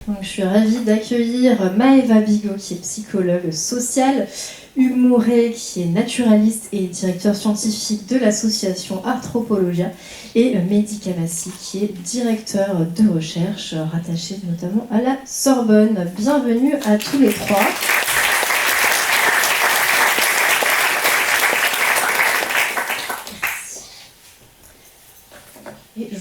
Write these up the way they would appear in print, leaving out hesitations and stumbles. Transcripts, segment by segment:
Donc, je suis ravie d'accueillir Maëva Bigot, qui est psychologue sociale, Hugues Mouret, qui est naturaliste et directeur scientifique de l'association Arthropologia, et Mehdi Kabassi, qui est directeur de recherche, rattaché notamment à la Sorbonne. Bienvenue à tous les trois. Et je...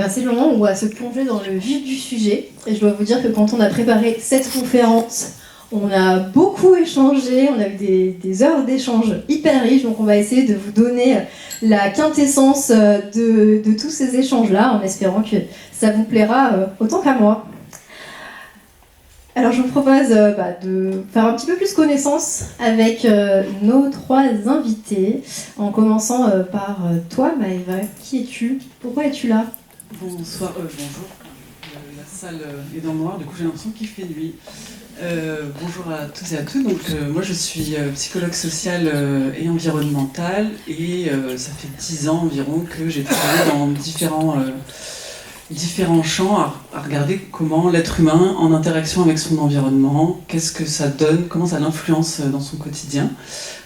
C'est le moment où on va se plonger dans le vif du sujet. Et je dois vous dire que quand on a préparé cette conférence, on a beaucoup échangé, on a eu des heures d'échange hyper riches. Donc on va essayer de vous donner la quintessence de tous ces échanges-là, en espérant que ça vous plaira autant qu'à moi. Alors je vous propose de faire un petit peu plus connaissance avec nos trois invités, en commençant par toi Maëva. Qui es-tu? Pourquoi es-tu là? Bonsoir, bonjour. La salle est dans le noir, du coup j'ai l'impression qu'il fait nuit. Bonjour à tous et à toutes. Donc, moi je suis psychologue social et environnemental et ça fait 10 ans environ que j'ai travaillé dans différents champs à regarder comment l'être humain en interaction avec son environnement, qu'est-ce que ça donne, comment ça l'influence dans son quotidien.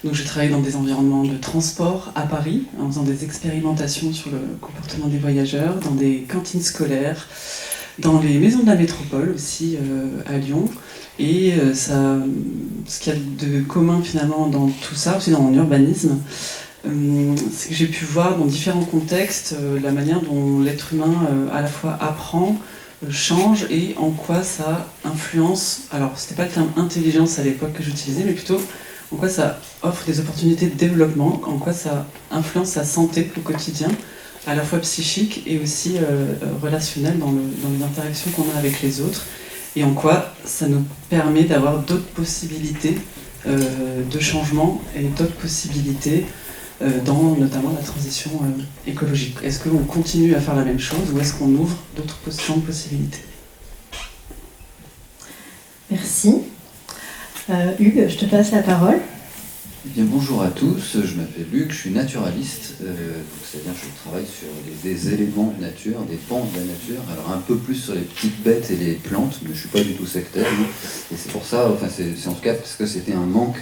Donc j'ai travaillé dans des environnements de transport à Paris, en faisant des expérimentations sur le comportement des voyageurs, dans des cantines scolaires, dans les maisons de la métropole aussi à Lyon. Et ce qu'il y a de commun finalement dans tout ça, aussi dans l'urbanisme, c'est que j'ai pu voir dans différents contextes la manière dont l'être humain à la fois apprend, change et en quoi ça influence. Alors c'était pas le terme intelligence à l'époque que j'utilisais, mais plutôt en quoi ça offre des opportunités de développement, en quoi ça influence sa santé au quotidien, à la fois psychique et aussi relationnelle dans les interactions qu'on a avec les autres, et en quoi ça nous permet d'avoir d'autres possibilités de changement et d'autres possibilités dans notamment la transition écologique. Est-ce qu'on continue à faire la même chose ou est-ce qu'on ouvre d'autres champs de possibilités? Merci. Hugues, je te passe la parole. Bien, bonjour à tous, je m'appelle Hugues, je suis naturaliste, c'est-à-dire que je travaille sur des éléments de nature, des pans de la nature, alors un peu plus sur les petites bêtes et les plantes, mais je ne suis pas du tout sectaire, et c'est pour ça, enfin c'est en tout cas parce que c'était un manque,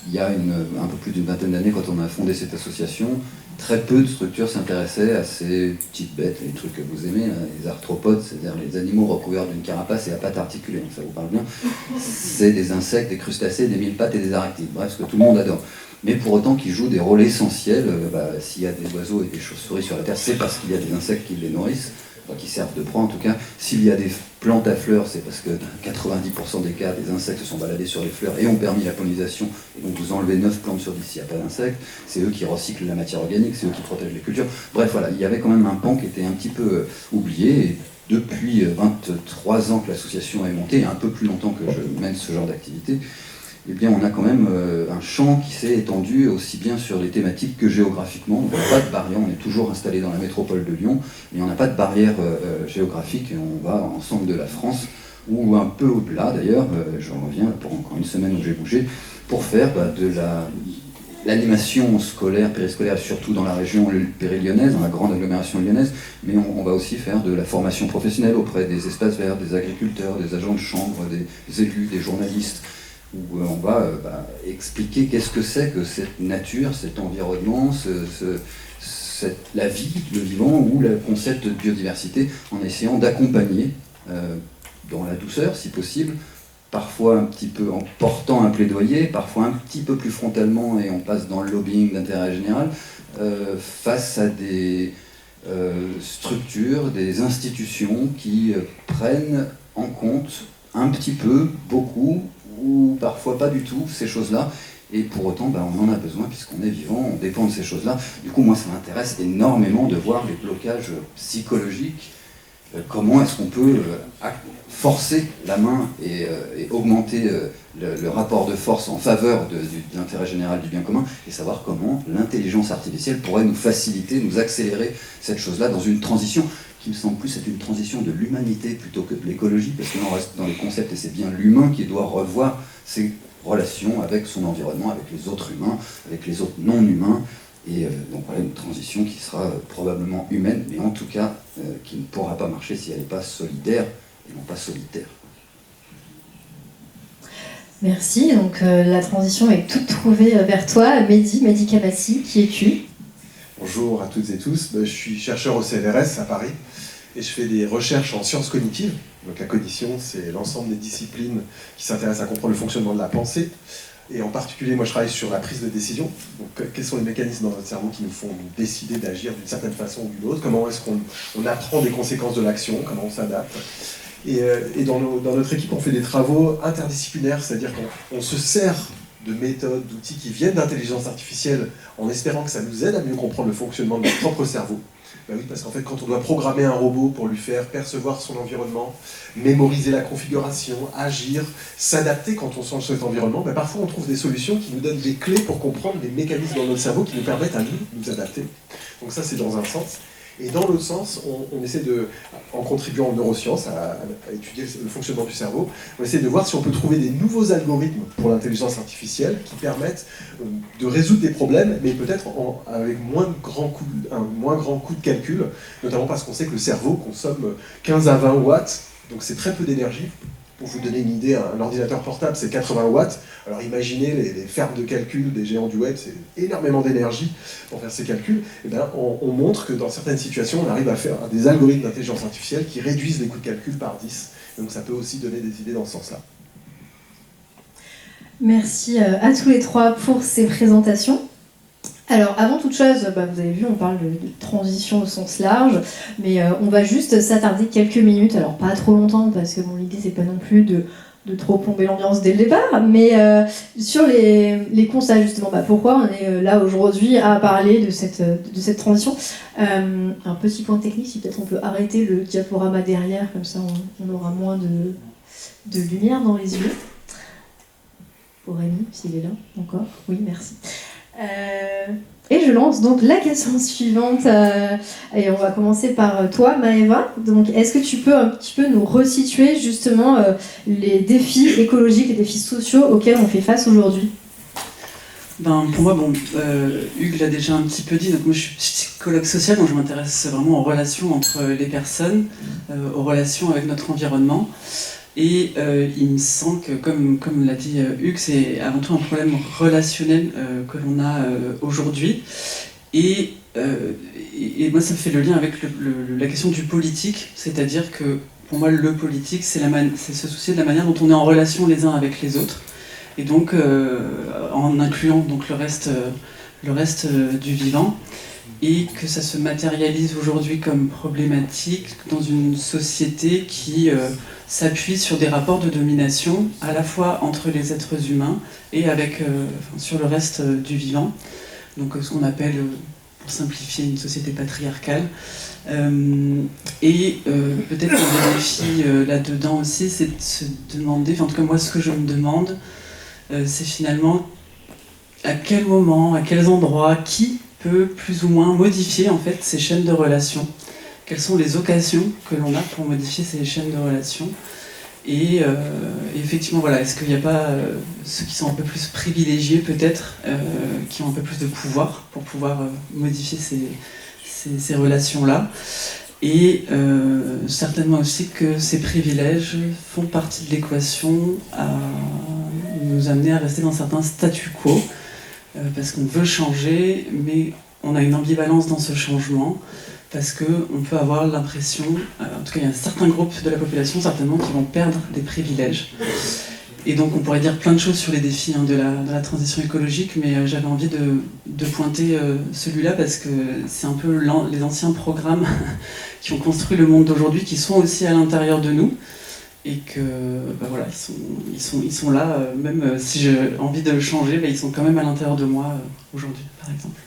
il y a un peu plus d'une vingtaine d'années quand on a fondé cette association, très peu de structures s'intéressaient à ces petites bêtes, les trucs que vous aimez, là, les arthropodes, c'est-à-dire les animaux recouverts d'une carapace et à pattes articulées, donc ça vous parle bien. C'est des insectes, des crustacés, des mille pattes et des arachnides, bref, ce que tout le monde adore. Mais pour autant qu'ils jouent des rôles essentiels, s'il y a des oiseaux et des chauves-souris sur la Terre, c'est parce qu'il y a des insectes qui les nourrissent, qui servent de proie en tout cas. S'il y a des plantes à fleurs, c'est parce que dans 90% des cas, des insectes se sont baladés sur les fleurs et ont permis la pollinisation. Et donc vous enlevez 9 plantes sur 10 s'il n'y a pas d'insectes. C'est eux qui recyclent la matière organique, c'est eux qui protègent les cultures. Bref, voilà, il y avait quand même un pan qui était un petit peu oublié. Et depuis 23 ans que l'association est montée, et un peu plus longtemps que je mène ce genre d'activité, eh bien, on a quand même un champ qui s'est étendu aussi bien sur les thématiques que géographiquement. Donc, on n'a pas de barrière, on est toujours installé dans la métropole de Lyon, mais on n'a pas de barrière géographique, et on va en centre de la France, ou un peu au-delà d'ailleurs, j'en reviens pour encore une semaine où j'ai bougé, pour faire de l'animation scolaire, périscolaire, surtout dans la région péri-lyonnaise, dans la grande agglomération lyonnaise, mais on va aussi faire de la formation professionnelle auprès des espaces verts, des agriculteurs, des agents de chambre, des élus, des journalistes, où on va expliquer qu'est-ce que c'est que cette nature, cet environnement, la vie, le vivant, ou le concept de biodiversité, en essayant d'accompagner dans la douceur, si possible, parfois un petit peu en portant un plaidoyer, parfois un petit peu plus frontalement, et on passe dans le lobbying d'intérêt général, face à des structures, des institutions qui prennent en compte un petit peu, beaucoup, ou parfois pas du tout, ces choses-là, et pour autant, on en a besoin, puisqu'on est vivant, on dépend de ces choses-là. Du coup, moi, ça m'intéresse énormément de voir les blocages psychologiques, comment est-ce qu'on peut forcer la main et augmenter le rapport de force en faveur de l'intérêt général du bien commun, et savoir comment l'intelligence artificielle pourrait nous faciliter, nous accélérer cette chose-là dans une transition qui me semble plus être une transition de l'humanité plutôt que de l'écologie, parce que là on reste dans les concepts et c'est bien l'humain qui doit revoir ses relations avec son environnement, avec les autres humains, avec les autres non-humains. Et donc voilà une transition qui sera probablement humaine, mais en tout cas qui ne pourra pas marcher si elle n'est pas solidaire et non pas solitaire. Merci, donc la transition est toute trouvée vers toi. Mehdi Kamassi, qui es-tu? Bonjour à toutes et tous, je suis chercheur au CNRS à Paris et je fais des recherches en sciences cognitives. Donc la cognition, c'est l'ensemble des disciplines qui s'intéressent à comprendre le fonctionnement de la pensée. Et en particulier, moi je travaille sur la prise de décision. Donc quels sont les mécanismes dans notre cerveau qui nous font décider d'agir d'une certaine façon ou d'une autre? Comment est-ce qu'on apprend des conséquences de l'action? Comment on s'adapte? Et dans notre équipe, on fait des travaux interdisciplinaires, c'est-à-dire qu'on se sert de méthodes, d'outils qui viennent d'intelligence artificielle en espérant que ça nous aide à mieux comprendre le fonctionnement de notre propre cerveau. Ben oui, parce qu'en fait, quand on doit programmer un robot pour lui faire percevoir son environnement, mémoriser la configuration, agir, s'adapter quand on change cet environnement, ben parfois on trouve des solutions qui nous donnent des clés pour comprendre les mécanismes dans notre cerveau qui nous permettent à nous adapter. Donc ça, c'est dans un sens. Et dans l'autre sens, on essaie en contribuant aux neurosciences, à étudier le fonctionnement du cerveau, on essaie de voir si on peut trouver des nouveaux algorithmes pour l'intelligence artificielle qui permettent de résoudre des problèmes, mais peut-être avec un moins grand coût de calcul, notamment parce qu'on sait que le cerveau consomme 15 à 20 watts, donc c'est très peu d'énergie. Pour vous donner une idée, un ordinateur portable, c'est 80 watts. Alors imaginez les fermes de calcul des géants du web, c'est énormément d'énergie pour faire ces calculs. Et bien, on montre que dans certaines situations, on arrive à faire des algorithmes d'intelligence artificielle qui réduisent les coûts de calcul par 10. Donc ça peut aussi donner des idées dans ce sens-là. Merci à tous les trois pour ces présentations. Alors, avant toute chose, vous avez vu, on parle de transition au sens large, mais on va juste s'attarder quelques minutes, alors pas trop longtemps, parce que l'idée, c'est pas non plus de trop plomber l'ambiance dès le départ, mais sur les constats, justement, pourquoi on est là aujourd'hui à parler de cette transition. Un petit point technique, si peut-être on peut arrêter le diaporama derrière, comme ça on aura moins de lumière dans les yeux. Pour Rémi, s'il est là, encore. Oui, merci. Et je lance donc la question suivante, et on va commencer par toi, Maëva. Donc, est-ce que tu peux un petit peu nous resituer justement les défis écologiques, les défis sociaux auxquels on fait face aujourd'hui? Pour moi, Hugues l'a déjà un petit peu dit, donc moi je suis psychologue social, donc je m'intéresse vraiment aux relations entre les personnes, aux relations avec notre environnement. Et il me semble que, comme l'a dit Hugues, c'est avant tout un problème relationnel que l'on a aujourd'hui. Et moi, ça me fait le lien avec la question du politique, c'est-à-dire que pour moi, le politique, c'est se soucier de la manière dont on est en relation les uns avec les autres. Et donc, en incluant donc, le reste du vivant. Et que ça se matérialise aujourd'hui comme problématique dans une société qui s'appuie sur des rapports de domination à la fois entre les êtres humains et sur le reste du vivant. Donc ce qu'on appelle, pour simplifier, une société patriarcale. Peut-être un défi là-dedans aussi, c'est de se demander, en tout cas moi ce que je me demande, c'est finalement à quel moment, à quels endroits, qui peut plus ou moins modifier en fait ces chaînes de relations. Quelles sont les occasions que l'on a pour modifier ces chaînes de relations? Et effectivement, voilà, est-ce qu'il n'y a pas ceux qui sont un peu plus privilégiés peut-être, qui ont un peu plus de pouvoir pour pouvoir modifier ces relations-là? Et certainement aussi que ces privilèges font partie de l'équation à nous amener à rester dans certains statu quo, parce qu'on veut changer, mais on a une ambivalence dans ce changement, parce qu'on peut avoir l'impression, en tout cas il y a un certain groupe de la population certainement qui vont perdre des privilèges. Et donc on pourrait dire plein de choses sur les défis de la transition écologique, mais j'avais envie de pointer celui-là parce que c'est un peu les anciens programmes qui ont construit le monde d'aujourd'hui, qui sont aussi à l'intérieur de nous, et que voilà, ils sont là, même si j'ai envie de le changer, ils sont quand même à l'intérieur de moi aujourd'hui, par exemple.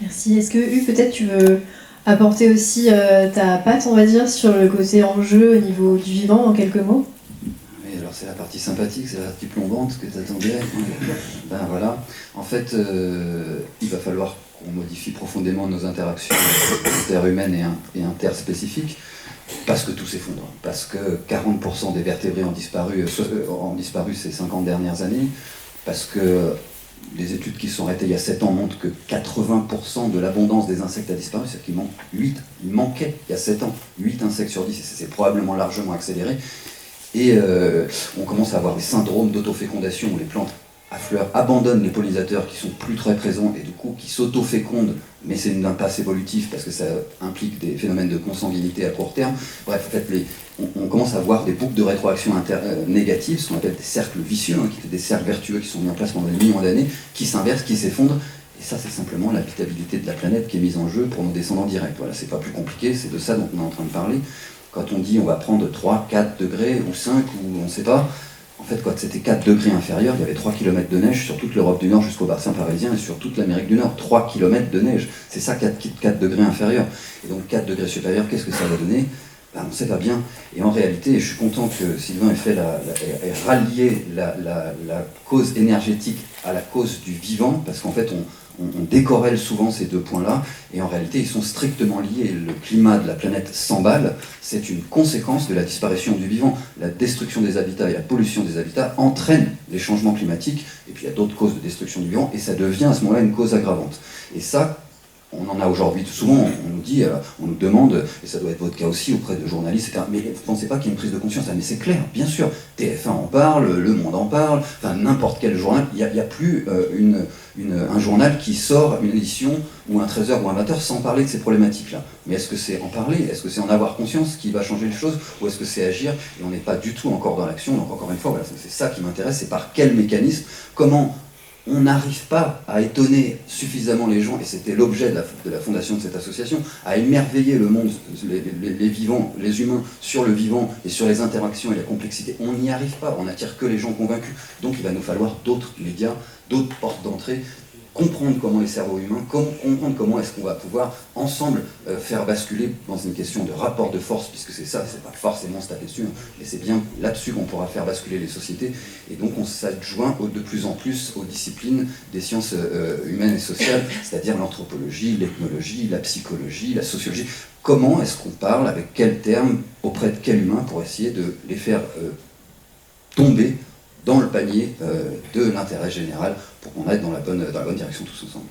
Merci. Est-ce que Hugues, peut-être tu veux apporter aussi ta patte, on va dire, sur le côté enjeu au niveau du vivant, en quelques mots? Oui, alors c'est la partie sympathique, c'est la partie plombante que tu attendais. Voilà. En fait, il va falloir on modifie profondément nos interactions interhumaines et interspécifiques, parce que tout s'effondre, parce que 40% des vertébrés ont disparu ces 50 dernières années, parce que les études qui sont arrêtées il y a 7 ans montrent que 80% de l'abondance des insectes a disparu, c'est-à-dire qu'il manque 8, il manquait il y a 7 ans 8 insectes sur 10, et c'est probablement largement accéléré. Et on commence à avoir des syndromes d'autofécondation où les plantes à fleurs abandonnent les pollinisateurs qui sont plus très présents et du coup qui s'autofécondent, mais c'est une impasse évolutive parce que ça implique des phénomènes de consanguinité à court terme. Bref, en fait, on commence à avoir des boucles de rétroaction négatives, ce qu'on appelle des cercles vicieux, qui étaient des cercles vertueux qui sont mis en place pendant des millions d'années, qui s'inversent, qui s'effondrent. Et ça, c'est simplement l'habitabilité de la planète qui est mise en jeu pour nos descendants directs. Voilà, c'est pas plus compliqué, c'est de ça dont on est en train de parler. Quand on dit on va prendre 3, 4 degrés ou 5 ou on ne sait pas, en fait, quand c'était 4 degrés inférieur, il y avait 3 km de neige sur toute l'Europe du Nord jusqu'au bassin parisien et sur toute l'Amérique du Nord. 3 km de neige, c'est ça 4 degrés inférieur. Et donc 4 degrés supérieurs, qu'est-ce que ça va donner ? Ben, on ne sait pas bien. Et en réalité, je suis content que Sylvain ait rallié la cause énergétique à la cause du vivant, parce qu'en fait, on décorrèle souvent ces deux points-là, et en réalité, ils sont strictement liés. Le climat de la planète s'emballe, c'est une conséquence de la disparition du vivant. La destruction des habitats et la pollution des habitats entraînent les changements climatiques, et puis il y a d'autres causes de destruction du vivant, et ça devient à ce moment-là une cause aggravante. Et ça, on en a aujourd'hui souvent, on nous dit, on nous demande, et ça doit être votre cas aussi auprès de journalistes, etc. Mais vous ne pensez pas qu'il y a une prise de conscience ? Mais c'est clair, bien sûr, TF1 en parle, Le Monde en parle, enfin n'importe quel journal, il n'y a plus un journal qui sort une édition ou un 13h ou un 20h sans parler de ces problématiques-là. Mais est-ce que c'est en parler ? Est-ce que c'est en avoir conscience qui va changer les choses ? Ou est-ce que c'est agir ? Et on n'est pas du tout encore dans l'action. Donc encore une fois, voilà, c'est ça qui m'intéresse, c'est par quel mécanisme, comment on n'arrive pas à étonner suffisamment les gens, et c'était l'objet de la fondation de cette association, à émerveiller le monde, les vivants, les humains, sur le vivant et sur les interactions et la complexité. On n'y arrive pas, on n'attire que les gens convaincus. Donc il va nous falloir d'autres médias, d'autres portes d'entrée, comprendre comment les cerveaux humains, comprendre comment est-ce qu'on va pouvoir ensemble faire basculer dans une question de rapport de force, puisque c'est ça, c'est pas forcément se taper dessus, mais c'est bien là-dessus qu'on pourra faire basculer les sociétés. Et donc on s'adjoint de plus en plus aux disciplines des sciences humaines et sociales, c'est-à-dire l'anthropologie, l'ethnologie, la psychologie, la sociologie. Comment est-ce qu'on parle, avec quels termes, auprès de quel humain, pour essayer de les faire tomber dans le panier de l'intérêt général pour qu'on aille dans la bonne direction tous ensemble.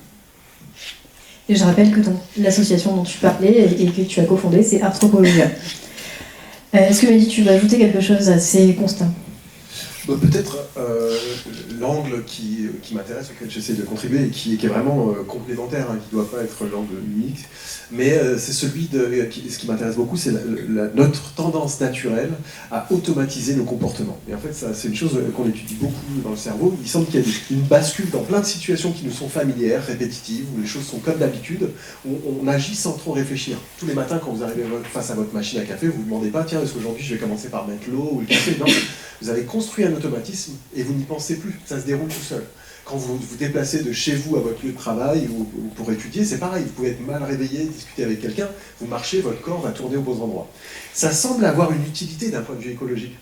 Et je rappelle que l'association dont tu parlais et que tu as cofondée, c'est Arthropologia. Est-ce que Mehdi, tu veux ajouter quelque chose à ces constats ? Peut-être l'angle qui m'intéresse, auquel j'essaie de contribuer et qui est vraiment complémentaire, qui ne doit pas être l'angle unique, mais c'est celui ce qui m'intéresse beaucoup, c'est notre tendance naturelle à automatiser nos comportements. Et en fait, ça, c'est une chose qu'on étudie beaucoup dans le cerveau. Il semble qu'il y a une bascule dans plein de situations qui nous sont familières, répétitives, où les choses sont comme d'habitude, où on agit sans trop réfléchir. Tous les matins, quand vous arrivez face à votre machine à café, vous ne vous demandez pas, tiens, est-ce qu'aujourd'hui je vais commencer par mettre l'eau ou le café ? Non. Vous avez construit un automatisme et vous n'y pensez plus, ça se déroule tout seul. Quand vous vous déplacez de chez vous à votre lieu de travail ou pour étudier, c'est pareil, vous pouvez être mal réveillé, discuter avec quelqu'un, vous marchez, votre corps va tourner au bon endroit. Ça semble avoir une utilité d'un point de vue écologique,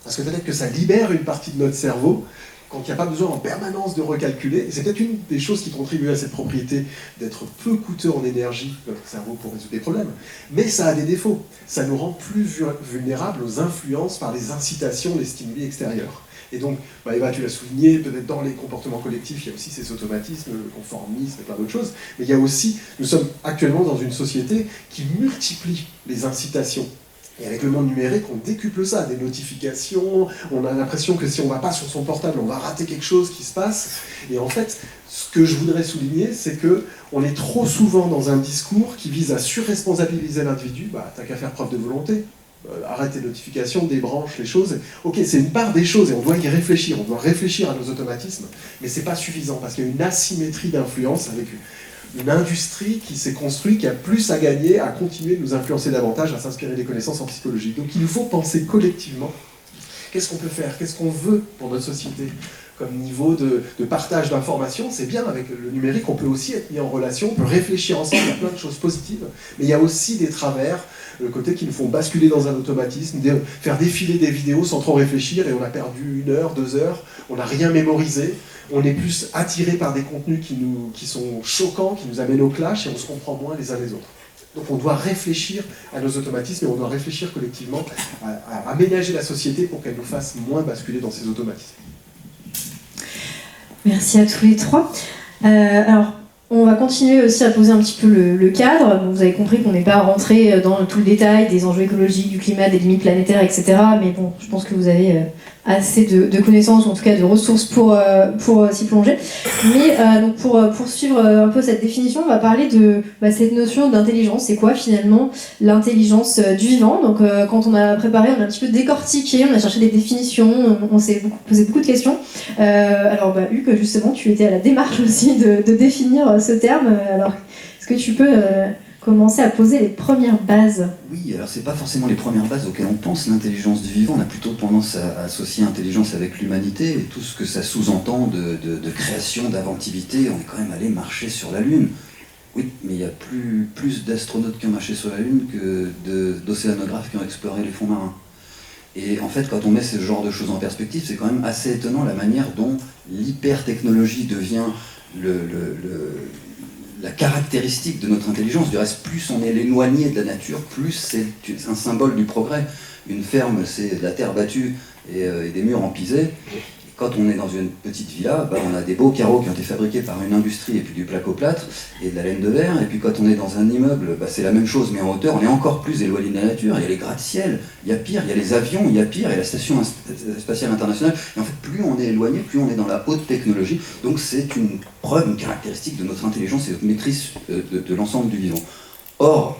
parce que peut-être que ça libère une partie de notre cerveau quand il n'y a pas besoin en permanence de recalculer. Et c'est peut-être une des choses qui contribue à cette propriété d'être peu coûteux en énergie, notre cerveau, pour résoudre des problèmes. Mais ça a des défauts. Ça nous rend plus vulnérables aux influences par les incitations, les stimuli extérieurs. Et donc, Eva, tu l'as souligné, peut-être dans les comportements collectifs, il y a aussi ces automatismes, le conformisme et plein d'autres choses. Mais il y a aussi, nous sommes actuellement dans une société qui multiplie les incitations. Et avec le monde numérique, on décuple ça, des notifications, on a l'impression que si on ne va pas sur son portable, on va rater quelque chose qui se passe. Et en fait, ce que je voudrais souligner, c'est qu'on est trop souvent dans un discours qui vise à surresponsabiliser l'individu. T'as qu'à faire preuve de volonté. Arrête les notifications, débranche les choses. Ok, c'est une part des choses et on doit y réfléchir, on doit réfléchir à nos automatismes, mais c'est pas suffisant parce qu'il y a une asymétrie d'influence avec une industrie qui s'est construite, qui a plus à gagner, à continuer de nous influencer davantage, à s'inspirer des connaissances en psychologie. Donc il faut penser collectivement qu'est-ce qu'on peut faire, qu'est-ce qu'on veut pour notre société comme niveau de partage d'informations. C'est bien, avec le numérique, on peut aussi être mis en relation, on peut réfléchir ensemble à plein de choses positives, mais il y a aussi des travers, le côté qui nous font basculer dans un automatisme, faire défiler des vidéos sans trop réfléchir, et on a perdu 1 heure, 2 heures, on n'a rien mémorisé, on est plus attiré par des contenus qui sont choquants, qui nous amènent au clash, et on se comprend moins les uns les autres. Donc on doit réfléchir à nos automatismes, et on doit réfléchir collectivement à aménager la société pour qu'elle nous fasse moins basculer dans ces automatismes. Merci à tous les trois. Alors, on va continuer aussi à poser un petit peu le cadre. Vous avez compris qu'on n'est pas rentré dans tout le détail des enjeux écologiques, du climat, des limites planétaires, etc. Mais bon, je pense que vous avez assez de connaissances, ou en tout cas de ressources pour s'y plonger. Mais donc pour poursuivre un peu cette définition, on va parler de cette notion d'intelligence. C'est quoi finalement l'intelligence du vivant? Donc quand on a préparé, on a un petit peu décortiqué, on a cherché des définitions, on s'est posé beaucoup de questions. Alors Hugues, justement, tu étais à la démarche aussi de définir ce terme. Alors, est-ce que tu peux commencer à poser les premières bases? Oui, alors c'est pas forcément les premières bases auxquelles on pense, l'intelligence du vivant. On a plutôt tendance à associer intelligence avec l'humanité et tout ce que ça sous-entend de création, d'inventivité. On est quand même allé marcher sur la Lune. Oui, mais il y a plus d'astronautes qui ont marché sur la Lune que d'océanographes qui ont exploré les fonds marins. Et en fait, quand on met ce genre de choses en perspective, c'est quand même assez étonnant la manière dont l'hyper-technologie devient la caractéristique de notre intelligence. Du reste, plus on est éloigné de la nature, plus c'est un symbole du progrès. Une ferme, c'est de la terre battue et des murs en pisé. Quand on est dans une petite villa, on a des beaux carreaux qui ont été fabriqués par une industrie et puis du placo-plâtre et de la laine de verre. Et puis quand on est dans un immeuble, c'est la même chose mais en hauteur, on est encore plus éloigné de la nature. Il y a les gratte-ciel, il y a pire, il y a les avions, il y a pire, il y a la station spatiale internationale. Et en fait, plus on est éloigné, plus on est dans la haute technologie. Donc c'est une preuve, une caractéristique de notre intelligence et de notre maîtrise de l'ensemble du vivant. Or,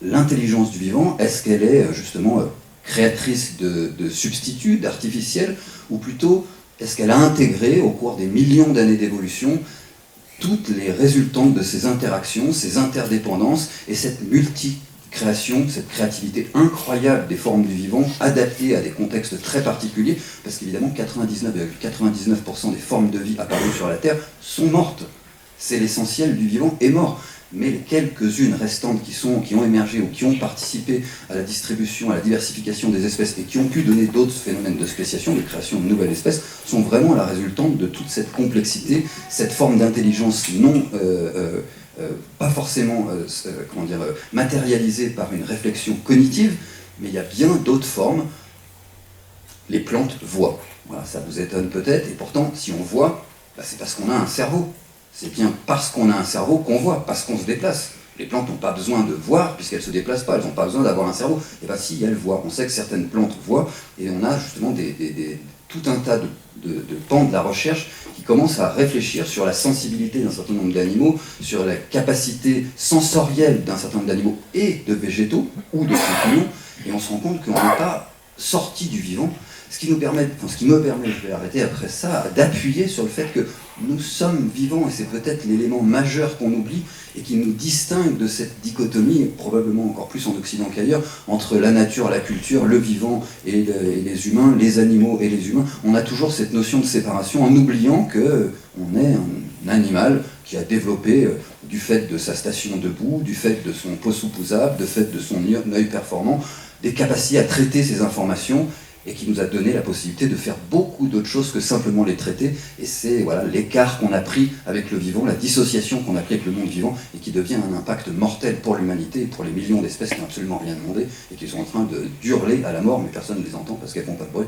l'intelligence du vivant, est-ce qu'elle est justement créatrice de substituts, d'artificiels, ou plutôt est-ce qu'elle a intégré, au cours des millions d'années d'évolution, toutes les résultantes de ces interactions, ces interdépendances et cette multicréation, cette créativité incroyable des formes du vivant, adaptées à des contextes très particuliers, parce qu'évidemment 99,99% des formes de vie apparues sur la Terre sont mortes. C'est l'essentiel du vivant est mort. Mais les quelques-unes restantes qui ont émergé ou qui ont participé à la distribution, à la diversification des espèces et qui ont pu donner d'autres phénomènes de spéciation, de création de nouvelles espèces, sont vraiment la résultante de toute cette complexité, cette forme d'intelligence pas forcément matérialisée par une réflexion cognitive, mais il y a bien d'autres formes. Les plantes voient. Voilà, ça vous étonne peut-être, et pourtant, si on voit, c'est parce qu'on a un cerveau. C'est bien parce qu'on a un cerveau qu'on voit, parce qu'on se déplace. Les plantes n'ont pas besoin de voir, puisqu'elles ne se déplacent pas, elles n'ont pas besoin d'avoir un cerveau. Et bien si, elles voient. On sait que certaines plantes voient, et on a justement tout un tas de pans de la recherche qui commencent à réfléchir sur la sensibilité d'un certain nombre d'animaux, sur la capacité sensorielle d'un certain nombre d'animaux et de végétaux, ou de champignons, et on se rend compte qu'on n'est pas sorti du vivant. Ce qui me permet, je vais arrêter après ça, d'appuyer sur le fait que nous sommes vivants, et c'est peut-être l'élément majeur qu'on oublie, et qui nous distingue de cette dichotomie, probablement encore plus en Occident qu'ailleurs, entre la nature, la culture, le vivant et les humains, les animaux et les humains. On a toujours cette notion de séparation en oubliant qu'on est un animal qui a développé, du fait de sa station debout, du fait de son possu opposable, du fait de son œil performant, des capacités à traiter ces informations, et qui nous a donné la possibilité de faire beaucoup d'autres choses que simplement les traiter. Et c'est l'écart qu'on a pris avec le vivant, la dissociation qu'on a pris avec le monde vivant, et qui devient un impact mortel pour l'humanité et pour les millions d'espèces qui n'ont absolument rien demandé, et qui sont en train d'hurler à la mort, mais personne ne les entend parce qu'elles font pas de bruit.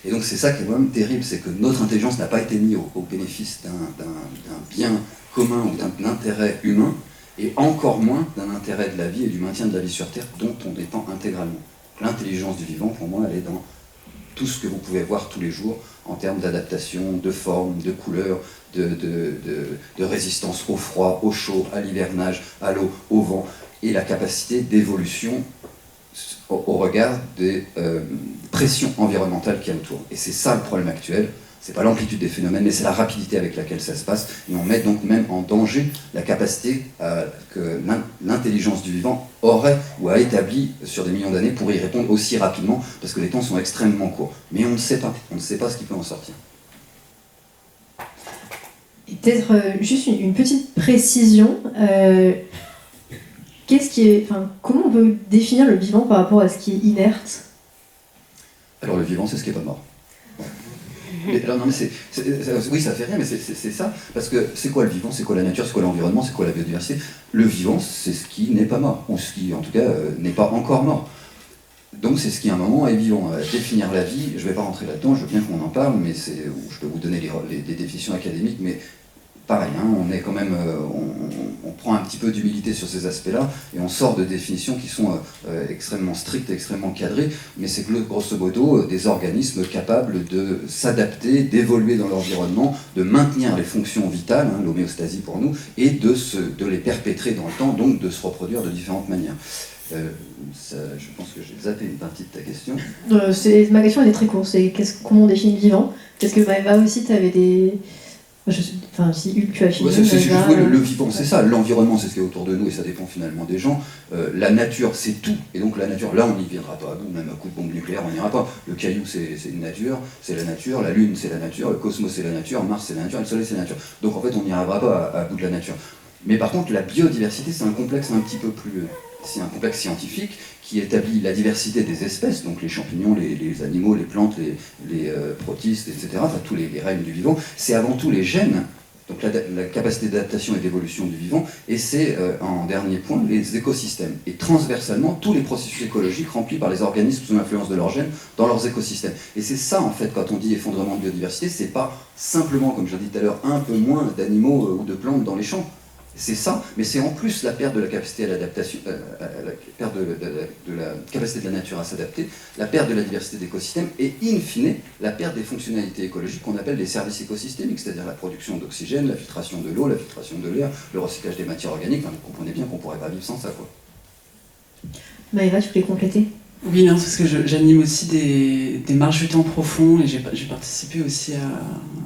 Et donc c'est ça qui est vraiment terrible, c'est que notre intelligence n'a pas été mise au bénéfice d'un bien commun ou d'un intérêt humain, et encore moins d'un intérêt de la vie et du maintien de la vie sur Terre, dont on dépend intégralement. L'intelligence du vivant, pour moi, elle est dans tout ce que vous pouvez voir tous les jours en termes d'adaptation, de forme, de couleur, de résistance au froid, au chaud, à l'hivernage, à l'eau, au vent, et la capacité d'évolution au regard des pressions environnementales qu'il y a autour. Et c'est ça le problème actuel. c'est pas l'amplitude des phénomènes, mais c'est la rapidité avec laquelle ça se passe, et on met donc même en danger la capacité que l'intelligence du vivant aurait ou a établie sur des millions d'années pour y répondre aussi rapidement, parce que les temps sont extrêmement courts. Mais on ne sait pas ce qui peut en sortir. Et peut-être juste une petite précision. Comment on peut définir le vivant par rapport à ce qui est inerte ? Alors le vivant, c'est ce qui n'est pas mort. Mais, alors, non, mais oui, ça fait rien, mais c'est ça. Parce que c'est quoi le vivant? C'est quoi la nature? C'est quoi l'environnement? C'est quoi la biodiversité? Le vivant, c'est ce qui n'est pas mort, ou ce qui, en tout cas, n'est pas encore mort. Donc c'est ce qui, à un moment, est vivant. Définir la vie, je ne vais pas rentrer là-dedans, je veux bien qu'on en parle, mais je peux vous donner des définitions académiques, mais pareil, hein, on est quand même, on prend un petit peu d'humilité sur ces aspects-là, et on sort de définitions qui sont extrêmement strictes, extrêmement cadrées, mais c'est grosso modo des organismes capables de s'adapter, d'évoluer dans l'environnement, de maintenir les fonctions vitales, hein, l'homéostasie pour nous, et de les perpétrer dans le temps, donc de se reproduire de différentes manières. Je pense que j'ai zappé une partie de ta question. Ma question elle est très courte, c'est comment on définit le vivant? Parce que Maëva aussi, tu avais des... si Hugues, tu as fini. Le vivant, c'est ça. L'environnement, c'est ce qui est autour de nous, et ça dépend finalement des gens. La nature, c'est tout. Et donc la nature, là, on n'y viendra pas à bout, même à coup de bombe nucléaire, on n'ira pas. Le caillou, c'est une nature, c'est la nature. La Lune, c'est la nature. Le cosmos, c'est la nature. Mars, c'est la nature. Et le Soleil, c'est la nature. Donc en fait, on n'y arrivera pas à bout de la nature. Mais par contre, la biodiversité, c'est un complexe un petit peu plus... C'est un complexe scientifique qui établit la diversité des espèces, donc les champignons, les animaux, les plantes, les protistes, etc., enfin tous les règnes du vivant. C'est avant tout les gènes, donc la capacité d'adaptation et d'évolution du vivant, et c'est, en dernier point, les écosystèmes. Et transversalement, tous les processus écologiques remplis par les organismes sous l'influence de leurs gènes dans leurs écosystèmes. Et c'est ça, en fait, quand on dit effondrement de biodiversité, c'est pas simplement, comme je l'ai dit tout à l'heure, un peu moins d'animaux ou de plantes dans les champs. C'est ça, mais c'est en plus la perte de la capacité à l'adaptation, la perte de la capacité de la nature à s'adapter, la perte de la diversité d'écosystèmes et, in fine, la perte des fonctionnalités écologiques qu'on appelle les services écosystémiques, c'est-à-dire la production d'oxygène, la filtration de l'eau, la filtration de l'air, le recyclage des matières organiques. Enfin, vous comprenez bien qu'on ne pourrait pas vivre sans ça, quoi. Maëva, tu voulais compléter? Oui, non, parce que j'anime aussi des marches du temps profond, et j'ai participé aussi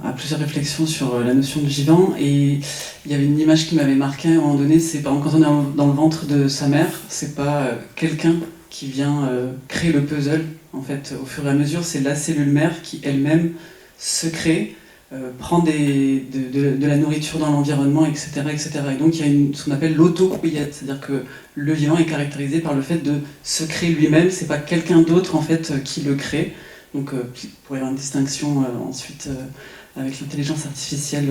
à plusieurs réflexions sur la notion du vivant, et il y avait une image qui m'avait marqué à un moment donné, c'est par exemple quand on est dans le ventre de sa mère, c'est pas quelqu'un qui vient créer le puzzle, en fait, au fur et à mesure, c'est la cellule mère qui elle-même se crée, prend de la nourriture dans l'environnement, etc., etc. Et donc il y a ce qu'on appelle l'auto-couillette, c'est-à-dire que le vivant est caractérisé par le fait de se créer lui-même, c'est pas quelqu'un d'autre en fait qui le crée. Donc il pourrait y avoir une distinction ensuite avec l'intelligence artificielle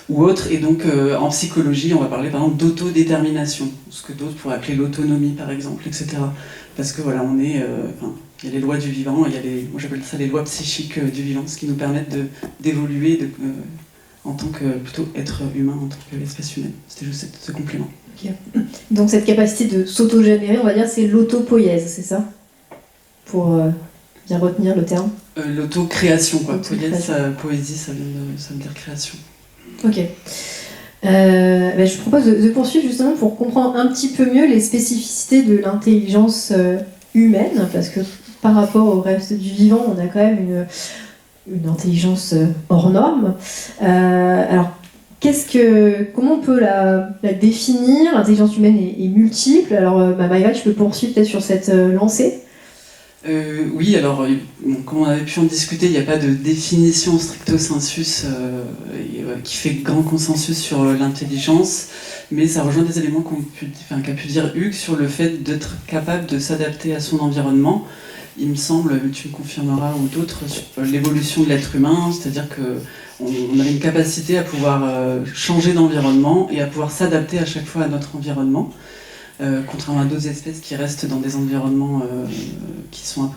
ou autre. Et donc en psychologie, on va parler par exemple d'autodétermination, ce que d'autres pourraient appeler l'autonomie par exemple, etc. Parce que voilà, il y a les lois du vivant, il y a moi j'appelle ça les lois psychiques du vivant, ce qui nous permettent d'évoluer en tant que plutôt être humain, en tant qu'espèce humaine. C'était juste ce complément. Okay. Donc cette capacité de s'autogénérer, on va dire, c'est l'autopoïèse, c'est ça? Pour bien retenir le terme. L'autocréation, quoi. Poésie, ça veut dire création. Ok. Je propose de poursuivre justement pour comprendre un petit peu mieux les spécificités de l'intelligence humaine, parce que par rapport au reste du vivant, on a quand même une intelligence hors norme. Alors, comment on peut la définir? L'intelligence humaine est multiple. Alors, Maëva, tu peux poursuivre peut-être sur cette lancée? Oui, alors, comme on avait pu en discuter, il n'y a pas de définition stricto sensus qui fait grand consensus sur l'intelligence, mais ça rejoint des éléments qu'a pu dire Hugues sur le fait d'être capable de s'adapter à son environnement. Il me semble, tu me confirmeras ou d'autres, sur l'évolution de l'être humain, c'est-à-dire qu'on a une capacité à pouvoir changer d'environnement et à pouvoir s'adapter à chaque fois à notre environnement. Contrairement à d'autres espèces qui restent dans des environnements qui sont à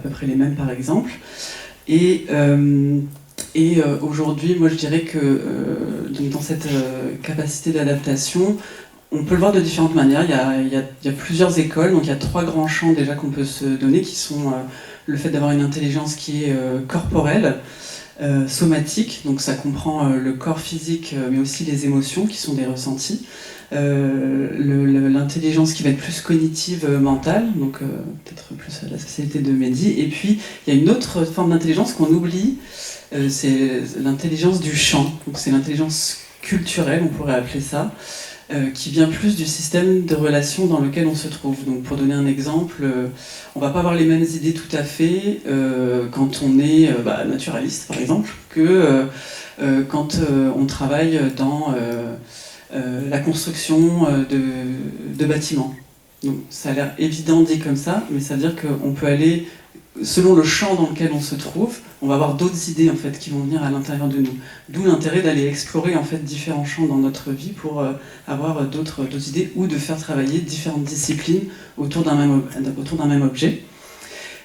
peu près les mêmes, par exemple. Et aujourd'hui, moi je dirais que dans cette capacité d'adaptation, on peut le voir de différentes manières. Il y a plusieurs écoles, donc il y a 3 grands champs déjà qu'on peut se donner, qui sont le fait d'avoir une intelligence qui est corporelle, somatique, donc ça comprend le corps physique, mais aussi les émotions qui sont des ressentis. L'intelligence qui va être plus cognitive, mentale, donc peut-être plus à la spécialité de Mehdi. Et puis, il y a une autre forme d'intelligence qu'on oublie, c'est l'intelligence du champ. Donc c'est l'intelligence culturelle, on pourrait appeler ça, qui vient plus du système de relations dans lequel on se trouve. Donc pour donner un exemple, on va pas avoir les mêmes idées tout à fait quand on est naturaliste, par exemple, que quand on travaille dans la construction de bâtiments. Donc ça a l'air évident dit comme ça, mais ça veut dire qu'on peut aller, selon le champ dans lequel on se trouve, on va avoir d'autres idées en fait qui vont venir à l'intérieur de nous. D'où l'intérêt d'aller explorer en fait différents champs dans notre vie pour avoir d'autres idées ou de faire travailler différentes disciplines autour d'un même objet.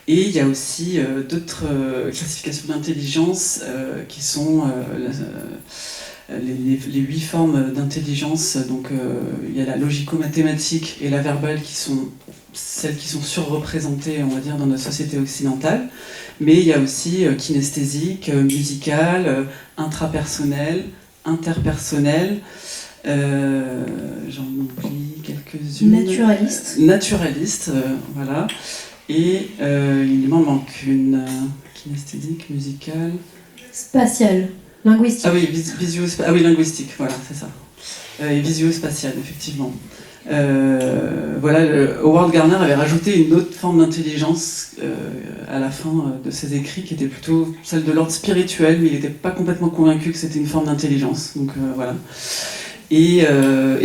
Et il y a aussi d'autres classifications d'intelligence qui sont les 8 formes d'intelligence. Donc il y a la logico-mathématique et la verbale qui sont celles qui sont surreprésentées, on va dire, dans notre société occidentale. Mais il y a aussi kinesthésique, musicale, intrapersonnelle, interpersonnelle, j'en oublie quelques-unes. Naturaliste, voilà. Et il m'en manque une. Kinesthésique, musicale. Spatiale, linguistique. Ah oui, linguistique, voilà, c'est ça. Et visio-spatiale, effectivement. Voilà, Howard Gardner avait rajouté une autre forme d'intelligence à la fin de ses écrits, qui était plutôt celle de l'ordre spirituel, mais il n'était pas complètement convaincu que c'était une forme d'intelligence. Donc voilà. Et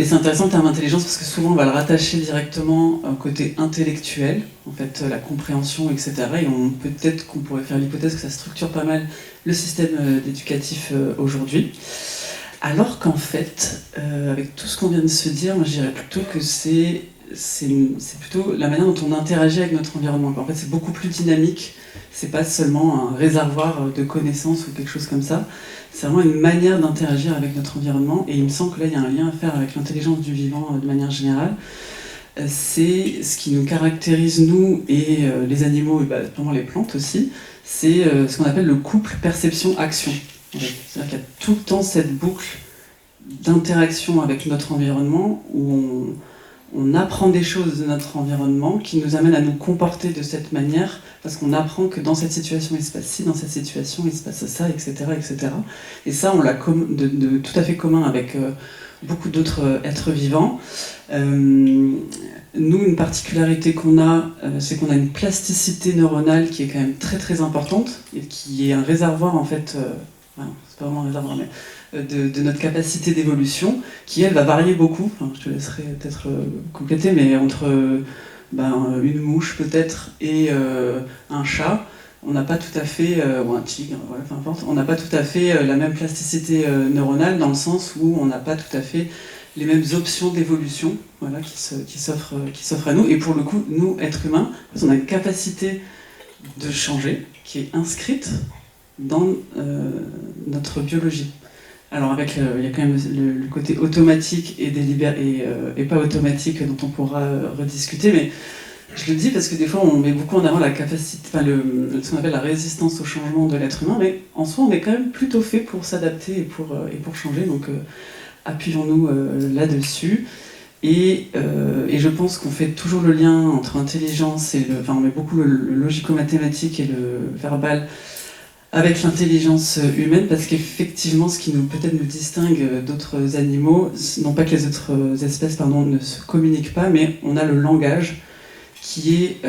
c'est intéressant le terme intelligence parce que souvent on va le rattacher directement au côté intellectuel, en fait la compréhension, etc. Et peut-être qu'on pourrait faire l'hypothèse que ça structure pas mal le système éducatif aujourd'hui. Alors qu'en fait, avec tout ce qu'on vient de se dire, moi je dirais plutôt que c'est plutôt la manière dont on interagit avec notre environnement. En fait, c'est beaucoup plus dynamique. C'est pas seulement un réservoir de connaissances ou quelque chose comme ça. C'est vraiment une manière d'interagir avec notre environnement. Et il me semble que là, il y a un lien à faire avec l'intelligence du vivant de manière générale. C'est ce qui nous caractérise, nous et les animaux, et notamment les plantes aussi. C'est ce qu'on appelle le couple perception-action. C'est-à-dire qu'il y a tout le temps cette boucle d'interaction avec notre environnement où on apprend des choses de notre environnement qui nous amènent à nous comporter de cette manière parce qu'on apprend que dans cette situation il se passe ci, dans cette situation il se passe ça, etc. etc. Et ça, on l'a tout à fait commun avec beaucoup d'autres êtres vivants. Nous, une particularité qu'on a, c'est qu'on a une plasticité neuronale qui est quand même très très importante et qui est un réservoir en fait... c'est pas vraiment un réservoir, mais de notre capacité d'évolution, qui elle va varier beaucoup. Enfin, je te laisserai peut-être compléter, mais entre une mouche peut-être et un chat, on n'a pas tout à fait, ou un tigre, voilà, peu importe, on n'a pas tout à fait la même plasticité neuronale dans le sens où on n'a pas tout à fait les mêmes options d'évolution, voilà, qui s'offrent à nous. Et pour le coup, nous, êtres humains, on a une capacité de changer qui est inscrite dans notre biologie. Alors il y a quand même le côté automatique et pas automatique dont on pourra rediscuter, mais je le dis parce que des fois on met beaucoup en avant la capacité, ce qu'on appelle la résistance au changement de l'être humain, mais en soi on est quand même plutôt fait pour s'adapter et pour changer, donc appuyons-nous là-dessus. Et je pense qu'on fait toujours le lien entre intelligence et on met beaucoup le logico-mathématique et le verbal avec l'intelligence humaine, parce qu'effectivement, ce qui peut-être nous distingue d'autres animaux, non pas que les autres espèces ne se communiquent pas, mais on a le langage qui est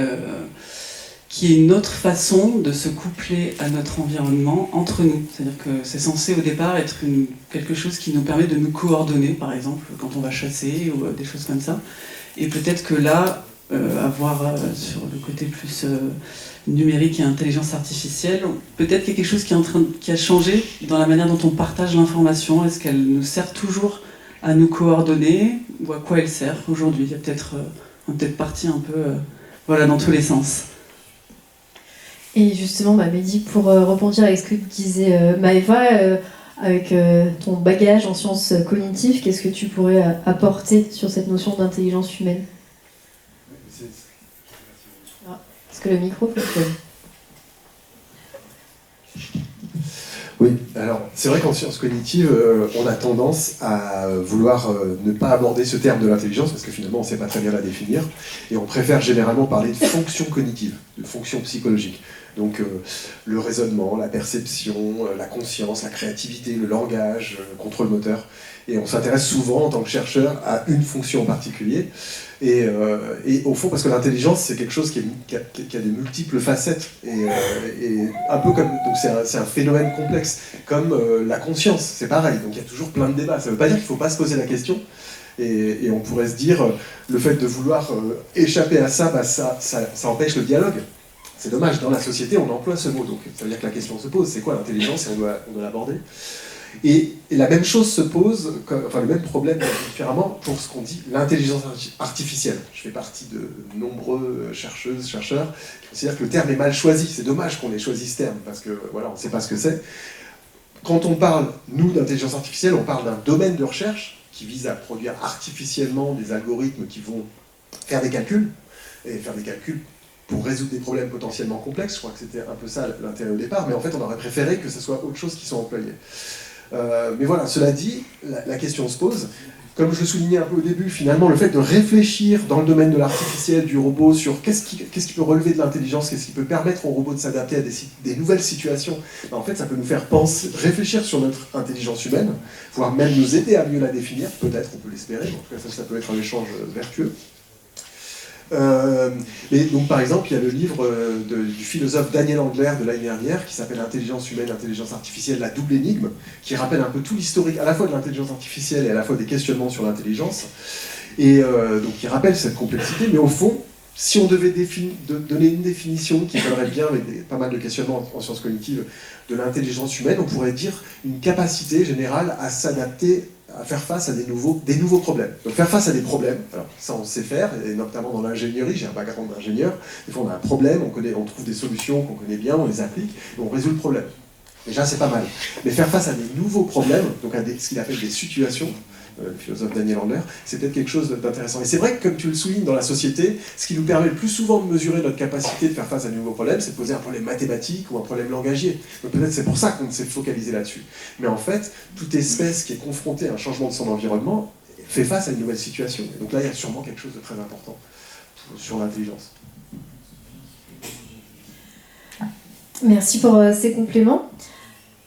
une autre façon de se coupler à notre environnement entre nous. C'est-à-dire que c'est censé au départ être quelque chose qui nous permet de nous coordonner, par exemple, quand on va chasser ou des choses comme ça. Et peut-être que là, avoir sur le côté plus numérique et intelligence artificielle, peut-être qu'il y a quelque chose qui a changé dans la manière dont on partage l'information. Est-ce qu'elle nous sert toujours à nous coordonner ou à quoi elle sert aujourd'hui? Il y a on est peut-être parti un peu dans tous les sens. Et justement, Mehdi, pour rebondir avec ce que disait Maëva, avec ton bagage en sciences cognitives, qu'est-ce que tu pourrais apporter sur cette notion d'intelligence humaine? Est-ce que le micro fonctionne? Oui, alors c'est vrai qu'en sciences cognitives, on a tendance à vouloir ne pas aborder ce terme de l'intelligence parce que finalement on ne sait pas très bien la définir et on préfère généralement parler de fonction cognitive, de fonction psychologique. Donc le raisonnement, la perception, la conscience, la créativité, le langage, le contrôle moteur. Et on s'intéresse souvent en tant que chercheur à une fonction en particulier. Et au fond, parce que l'intelligence, c'est quelque chose qui a des multiples facettes. Et un peu comme. Donc c'est un phénomène complexe. Comme la conscience, c'est pareil. Donc il y a toujours plein de débats. Ça ne veut pas dire qu'il ne faut pas se poser la question. Et on pourrait se dire, le fait de vouloir échapper à ça, ça empêche le dialogue. C'est dommage, dans la société, on emploie ce mot. Donc ça veut dire que la question se pose c'est quoi l'intelligence et on doit l'aborder. Et la même chose se pose, enfin le même problème différemment pour ce qu'on dit l'intelligence artificielle. Je fais partie de nombreux chercheuses, chercheurs qui considèrent que le terme est mal choisi. C'est dommage qu'on ait choisi ce terme parce que voilà, on ne sait pas ce que c'est. Quand on parle, nous, d'intelligence artificielle, on parle d'un domaine de recherche qui vise à produire artificiellement des algorithmes qui vont faire des calculs, et faire des calculs pour résoudre des problèmes potentiellement complexes. Je crois que c'était un peu ça l'intérêt au départ, mais en fait on aurait préféré que ce soit autre chose qui soit employé. Mais voilà, cela dit, la question se pose. Comme je le soulignais un peu au début, finalement, le fait de réfléchir dans le domaine de l'artificiel, du robot, sur qu'est-ce qui peut relever de l'intelligence, qu'est-ce qui peut permettre au robot de s'adapter à des nouvelles situations, en fait, ça peut nous faire réfléchir sur notre intelligence humaine, voire même nous aider à mieux la définir, peut-être, on peut l'espérer, en tout cas ça peut être un échange vertueux. Et donc par exemple, il y a le livre du philosophe Daniel Andler de l'année dernière qui s'appelle Intelligence humaine, intelligence artificielle, la double énigme, qui rappelle un peu tout l'historique à la fois de l'intelligence artificielle et à la fois des questionnements sur l'intelligence. Et donc il rappelle cette complexité, mais au fond, si on devait donner une définition qui collerait bien avec pas mal de questionnements en sciences cognitives de l'intelligence humaine, on pourrait dire une capacité générale à s'adapter, à faire face à des nouveaux problèmes. Donc faire face à des problèmes, alors ça on sait faire, et notamment dans l'ingénierie, j'ai un background d'ingénieur, des fois on a un problème, on trouve des solutions qu'on connaît bien, on les applique, et on résout le problème. Déjà c'est pas mal. Mais faire face à des nouveaux problèmes, donc à ce qu'il appelle des situations, le philosophe Daniel Andler, c'est peut-être quelque chose d'intéressant. Et c'est vrai que, comme tu le soulignes dans la société, ce qui nous permet le plus souvent de mesurer notre capacité de faire face à de nouveaux problèmes, c'est de poser un problème mathématique ou un problème langagier. Donc peut-être c'est pour ça qu'on s'est focalisé là-dessus. Mais en fait, toute espèce qui est confrontée à un changement de son environnement fait face à une nouvelle situation. Et donc là, il y a sûrement quelque chose de très important sur l'intelligence. Merci pour ces compléments.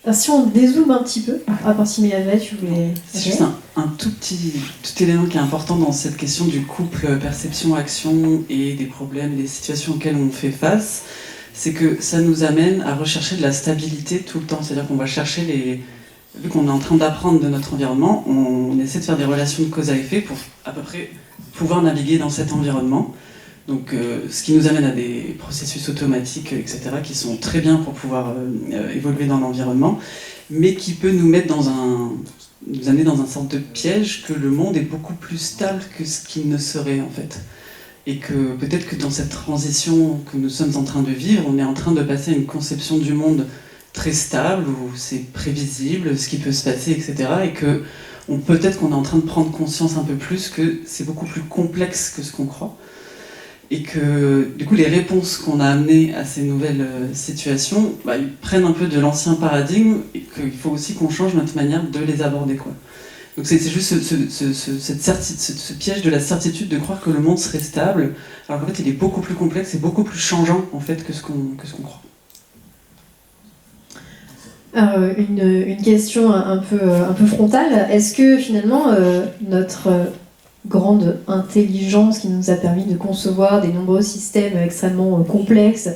Alors, si on dézoome un petit peu, à part si Mélanie, tu voulais... C'est juste un tout élément qui est important dans cette question du couple perception-action et des problèmes, des situations auxquelles on fait face, c'est que ça nous amène à rechercher de la stabilité tout le temps. C'est-à-dire qu'on va chercher vu qu'on est en train d'apprendre de notre environnement, on essaie de faire des relations de cause à effet pour à peu près pouvoir naviguer dans cet environnement. Donc, ce qui nous amène à des processus automatiques, etc., qui sont très bien pour pouvoir évoluer dans l'environnement, mais qui peut nous mettre nous amener dans un sorte de piège que le monde est beaucoup plus stable que ce qu'il ne serait en fait. Et que peut-être que dans cette transition que nous sommes en train de vivre, on est en train de passer à une conception du monde très stable, où c'est prévisible, ce qui peut se passer, etc. Et que peut-être qu'on est en train de prendre conscience un peu plus que c'est beaucoup plus complexe que ce qu'on croit. Et que, du coup, les réponses qu'on a amenées à ces nouvelles situations, ils prennent un peu de l'ancien paradigme et qu'il faut aussi qu'on change notre manière de les aborder, quoi. Donc c'est juste ce piège de la certitude de croire que le monde serait stable, alors qu'en fait, il est beaucoup plus complexe et beaucoup plus changeant, en fait, que ce qu'on croit. Alors, une question un peu frontale. Est-ce que, finalement, notre grande intelligence qui nous a permis de concevoir des nombreux systèmes extrêmement complexes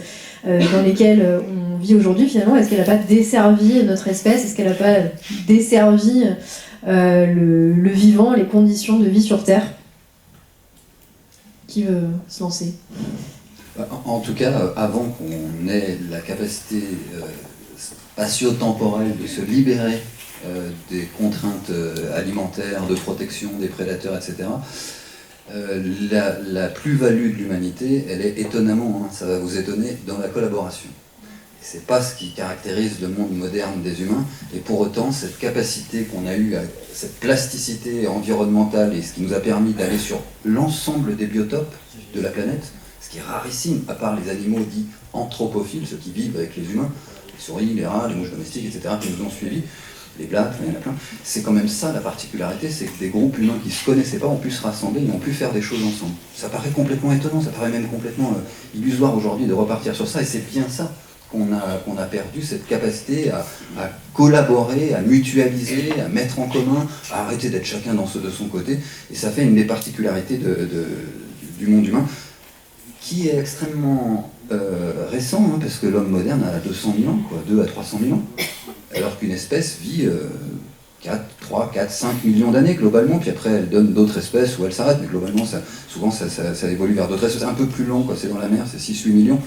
dans lesquels on vit aujourd'hui, finalement, est-ce qu'elle n'a pas desservi notre espèce? Est-ce qu'elle n'a pas desservi le vivant, les conditions de vie sur Terre? Qui veut se lancer? En tout cas, avant qu'on ait la capacité spatio-temporelle de se libérer des contraintes alimentaires, de protection des prédateurs, etc. La plus-value de l'humanité, elle est étonnamment, ça va vous étonner, dans la collaboration. C'est pas ce qui caractérise le monde moderne des humains, et pour autant, cette capacité qu'on a eue, cette plasticité environnementale, et ce qui nous a permis d'aller sur l'ensemble des biotopes de la planète, ce qui est rarissime, à part les animaux dits anthropophiles, ceux qui vivent avec les humains, les souris, les rats, les mouches domestiques, etc., qui nous ont suivis, les blattes, il y en a plein. C'est quand même ça la particularité, c'est que des groupes humains qui ne se connaissaient pas ont pu se rassembler et ont pu faire des choses ensemble. Ça paraît complètement étonnant, ça paraît même complètement illusoire aujourd'hui de repartir sur ça, et c'est bien ça qu'on a perdu, cette capacité à collaborer, à mutualiser, à mettre en commun, à arrêter d'être chacun de son côté. Et ça fait une des particularités du monde humain, qui est extrêmement récent, hein, parce que l'homme moderne a 200 000 ans, 2 à 300 000 ans, alors qu'une espèce vit 3, 4, 5 millions d'années globalement, puis après elle donne d'autres espèces où elle s'arrête, mais globalement souvent ça évolue vers d'autres espèces un peu plus long, c'est dans la mer, c'est 6-8 millions.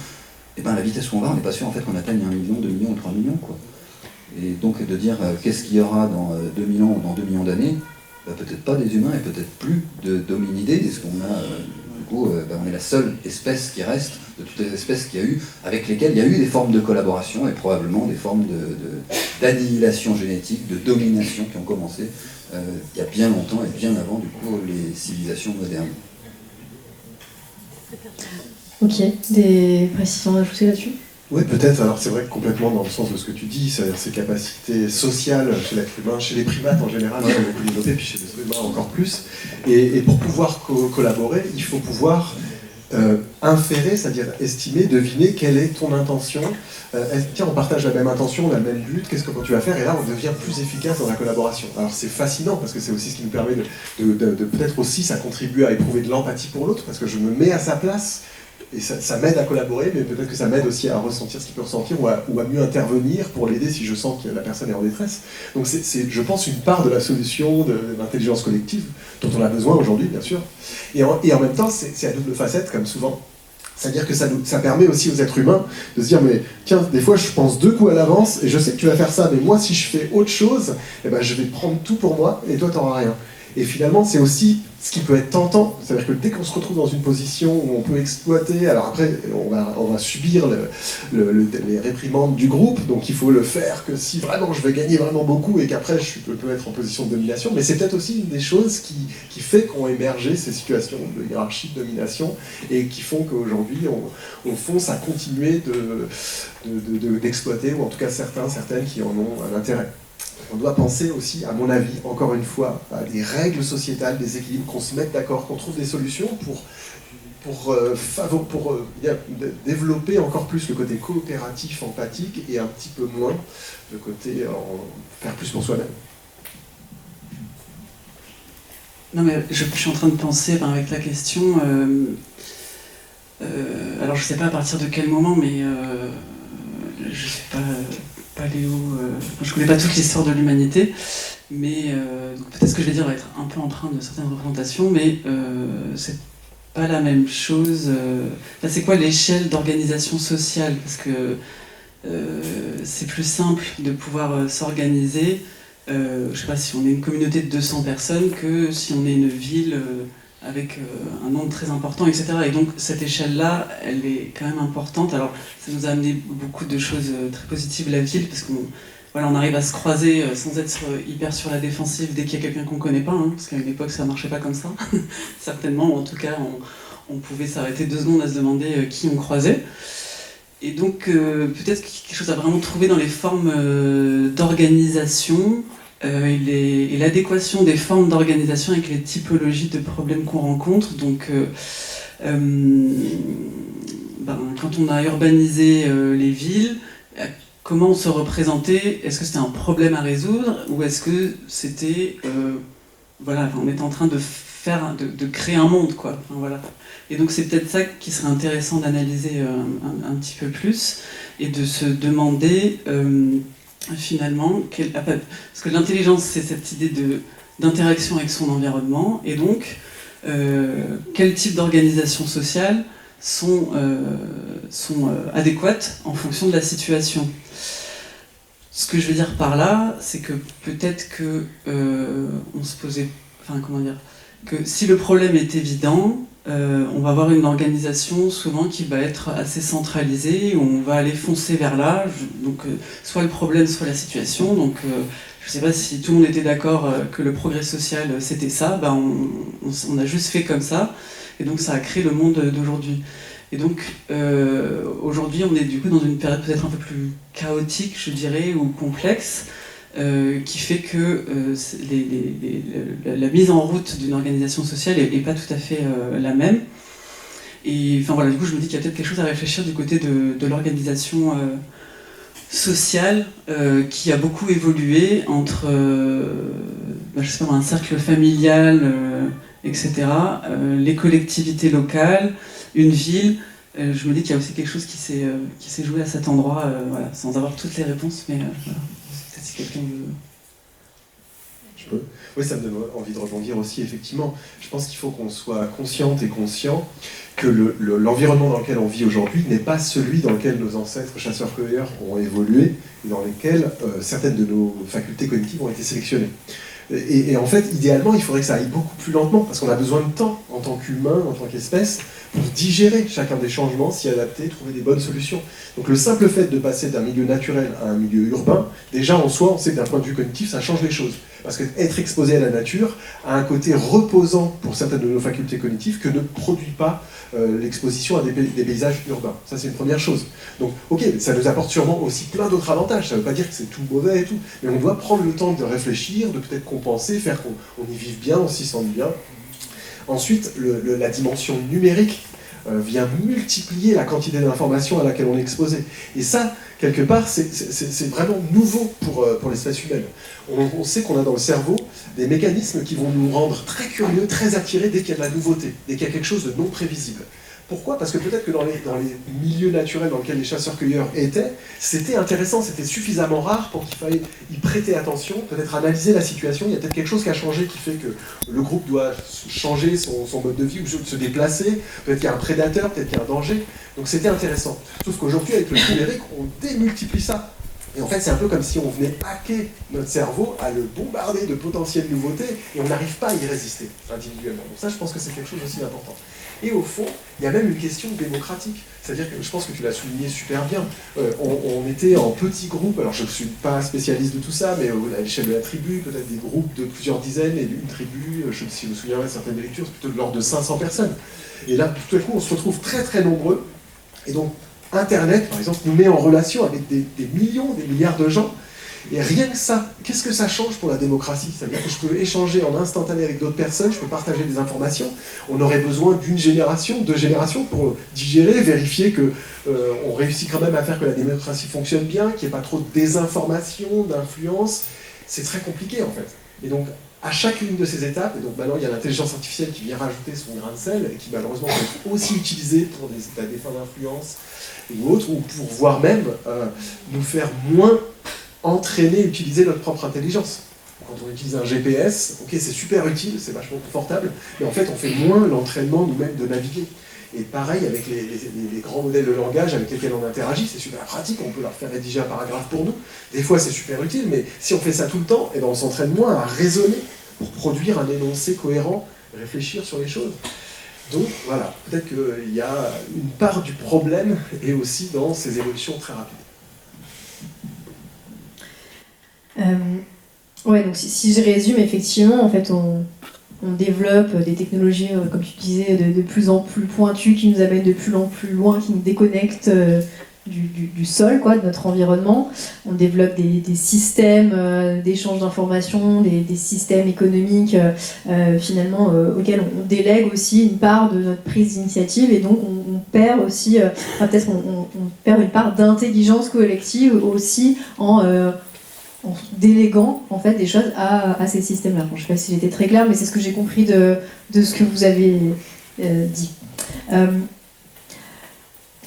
Et bien la vitesse où on va, on n'est pas sûr en fait qu'on atteigne 1 million, 2 millions ou 3 millions. Et donc de dire qu'est-ce qu'il y aura dans 2000 ans ou dans 2 millions d'années, peut-être pas des humains et peut-être plus d'hominidés, parce qu'on a, on est la seule espèce qui reste de toutes les espèces qu'il y a eu, avec lesquelles il y a eu des formes de collaboration et probablement des formes d'annihilation génétique, de domination qui ont commencé il y a bien longtemps et bien avant du coup les civilisations modernes. Ok, des précisions à ajouter là-dessus ? Oui, peut-être. Alors c'est vrai que complètement dans le sens de ce que tu dis, c'est-à-dire ces capacités sociales chez l'être humain, chez les primates en général, on a beaucoup développé, puis chez les humains encore plus. Et pour pouvoir collaborer, il faut pouvoir inférer, c'est-à-dire estimer, deviner quelle est ton intention. Tiens, on partage la même intention, on a le même but, qu'est-ce que tu vas faire? Et là, on devient plus efficace dans la collaboration. Alors c'est fascinant, parce que c'est aussi ce qui nous permet de peut-être aussi, ça contribue à éprouver de l'empathie pour l'autre, parce que je me mets à sa place. Et ça m'aide à collaborer, mais peut-être que ça m'aide aussi à ressentir ce qu'il peut ressentir ou à mieux intervenir pour l'aider si je sens que la personne est en détresse. Donc c'est, je pense, une part de la solution de l'intelligence collective, dont on a besoin aujourd'hui, bien sûr. Et en même temps, c'est à double facette, comme souvent. C'est-à-dire que ça permet aussi aux êtres humains de se dire, mais tiens, des fois je pense 2 coups à l'avance, et je sais que tu vas faire ça, mais moi si je fais autre chose, eh ben, je vais prendre tout pour moi, et toi t'auras rien. Et finalement, c'est aussi ce qui peut être tentant. C'est-à-dire que dès qu'on se retrouve dans une position où on peut exploiter, alors après, on va subir les réprimandes du groupe, donc il faut le faire que si vraiment je veux gagner vraiment beaucoup et qu'après je peux être en position de domination. Mais c'est peut-être aussi une des choses qui fait qu'ont émergé ces situations de hiérarchie, de domination, et qui font qu'aujourd'hui, on fonce à continuer d'exploiter, ou en tout cas certaines qui en ont un intérêt. On doit penser aussi, à mon avis, encore une fois, à des règles sociétales, des équilibres, qu'on se mette d'accord, qu'on trouve des solutions pour développer encore plus le côté coopératif, empathique, et un petit peu moins le côté faire plus pour soi-même. Non mais je suis en train de penser avec la question, alors je ne sais pas à partir de quel moment, mais je ne suis pas paléo, je ne connais pas toute l'histoire de l'humanité, mais peut-être ce que je vais dire va être un peu empreint de certaines représentations, mais c'est pas la même chose. C'est quoi l'échelle d'organisation sociale? Parce que c'est plus simple de pouvoir s'organiser, je sais pas, si on est une communauté de 200 personnes que si on est une ville avec un nombre très important, etc. Et donc cette échelle-là, elle est quand même importante. Alors ça nous a amené beaucoup de choses très positives, la ville, parce qu'on arrive à se croiser sans être hyper sur la défensive dès qu'il y a quelqu'un qu'on ne connaît pas, hein, parce qu'à une époque ça ne marchait pas comme ça, certainement, ou en tout cas on pouvait s'arrêter 2 secondes à se demander qui on croisait. Et donc peut-être quelque chose à vraiment trouver dans les formes d'organisation, et l'adéquation des formes d'organisation avec les typologies de problèmes qu'on rencontre. Donc, quand on a urbanisé les villes, comment on se représentait? Est-ce que c'était un problème à résoudre, ou est-ce que c'était, on est en train de créer un monde, quoi. Voilà. Et donc c'est peut-être ça qui serait intéressant d'analyser un petit peu plus, et de se demander finalement, parce que l'intelligence, c'est cette idée d'interaction avec son environnement, et donc quel type d'organisation sociale sont adéquates en fonction de la situation. Ce que je veux dire par là, c'est que peut-être que on se posait, que si le problème est évident, on va avoir une organisation souvent qui va être assez centralisée, où on va aller foncer vers là, donc soit le problème, soit la situation. Donc je ne sais pas si tout le monde était d'accord que le progrès social c'était ça, on a juste fait comme ça, et donc ça a créé le monde d'aujourd'hui. Et donc aujourd'hui on est du coup dans une période peut-être un peu plus chaotique, je dirais, ou complexe, qui fait que la mise en route d'une organisation sociale n'est pas tout à fait la même. Et enfin voilà, du coup je me dis qu'il y a peut-être quelque chose à réfléchir du côté de l'organisation sociale qui a beaucoup évolué entre je sais pas, un cercle familial, etc., les collectivités locales, une ville. Je me dis qu'il y a aussi quelque chose qui s'est joué à cet endroit, voilà, sans avoir toutes les réponses, mais voilà. Peut-être si quelqu'un veut... Je peux. Oui, ça me donne envie de rebondir aussi, effectivement. Je pense qu'il faut qu'on soit consciente et conscient que l'environnement dans lequel on vit aujourd'hui n'est pas celui dans lequel nos ancêtres chasseurs-cueilleurs ont évolué et dans lequel certaines de nos facultés cognitives ont été sélectionnées. Et en fait, idéalement, il faudrait que ça aille beaucoup plus lentement, parce qu'on a besoin de temps, en tant qu'humain, en tant qu'espèce, pour digérer chacun des changements, s'y adapter, trouver des bonnes solutions. Donc le simple fait de passer d'un milieu naturel à un milieu urbain, déjà en soi, on sait que d'un point de vue cognitif, ça change les choses. Parce qu'être exposé à la nature a un côté reposant pour certaines de nos facultés cognitives que ne produit pas l'exposition à des paysages urbains. Ça, c'est une première chose. Donc, ok, ça nous apporte sûrement aussi plein d'autres avantages. Ça ne veut pas dire que c'est tout mauvais et tout, mais on doit prendre le temps de réfléchir, de peut-être compenser, faire qu'on y vive bien, on s'y sente bien. Ensuite, la dimension numérique vient multiplier la quantité d'informations à laquelle on est exposé. Et ça, quelque part, c'est vraiment nouveau pour l'espèce humaine. On sait qu'on a dans le cerveau des mécanismes qui vont nous rendre très curieux, très attirés dès qu'il y a de la nouveauté, dès qu'il y a quelque chose de non prévisible. Pourquoi ? Parce que peut-être que dans les milieux naturels dans lesquels les chasseurs-cueilleurs étaient, c'était intéressant, c'était suffisamment rare pour qu'il fallait y prêter attention, peut-être analyser la situation. Il y a peut-être quelque chose qui a changé qui fait que le groupe doit changer son mode de vie ou se déplacer. Peut-être qu'il y a un prédateur, peut-être qu'il y a un danger. Donc c'était intéressant. Sauf qu'aujourd'hui, avec le numérique, on démultiplie ça. Et en fait, c'est un peu comme si on venait hacker notre cerveau, à le bombarder de potentielles nouveautés, et on n'arrive pas à y résister individuellement. Donc ça, je pense que c'est quelque chose aussi d'important. Et au fond, il y a même une question démocratique. C'est-à-dire que je pense que tu l'as souligné super bien. On était en petits groupes, alors je ne suis pas spécialiste de tout ça, mais à l'échelle de la tribu, peut-être des groupes de plusieurs dizaines, et une tribu, si je me souviens de certaines lectures, c'est plutôt de l'ordre de 500 personnes. Et là, tout à coup, on se retrouve très très nombreux. Et donc, Internet, par exemple, nous met en relation avec des millions, des milliards de gens. Et rien que ça, qu'est-ce que ça change pour la démocratie ? C'est-à-dire que je peux échanger en instantané avec d'autres personnes, je peux partager des informations. On aurait besoin d'une génération, 2 générations pour digérer, vérifier qu'on réussit quand même à faire que la démocratie fonctionne bien, qu'il n'y ait pas trop de désinformation, d'influence. C'est très compliqué en fait. Et donc, à chacune de ces étapes, et donc maintenant il y a l'intelligence artificielle qui vient rajouter son grain de sel, et qui malheureusement peut être aussi utilisée pour des fins d'influence ou autres, ou pour voire même nous faire moins entraîner, utiliser notre propre intelligence. Quand on utilise un GPS, ok, c'est super utile, c'est vachement confortable, mais en fait on fait moins l'entraînement nous-mêmes de naviguer. Et pareil avec les grands modèles de langage avec lesquels on interagit, c'est super pratique, on peut leur faire rédiger un paragraphe pour nous. Des fois c'est super utile, mais si on fait ça tout le temps, eh ben on s'entraîne moins à raisonner pour produire un énoncé cohérent, réfléchir sur les choses. Donc voilà, peut-être qu'il y a une part du problème et aussi dans ces évolutions très rapides. Ouais, donc si je résume, effectivement, en fait, on développe des technologies, comme tu disais, de plus en plus pointues, qui nous amènent de plus en plus loin, qui nous déconnectent du sol, quoi, de notre environnement. On développe des systèmes d'échange d'informations, des systèmes économiques, finalement, auxquels on délègue aussi une part de notre prise d'initiative, et donc on perd aussi, peut-être on perd une part d'intelligence collective aussi en déléguant en fait des choses à ces systèmes-là. Bon, je ne sais pas si j'étais très claire, mais c'est ce que j'ai compris de ce que vous avez dit.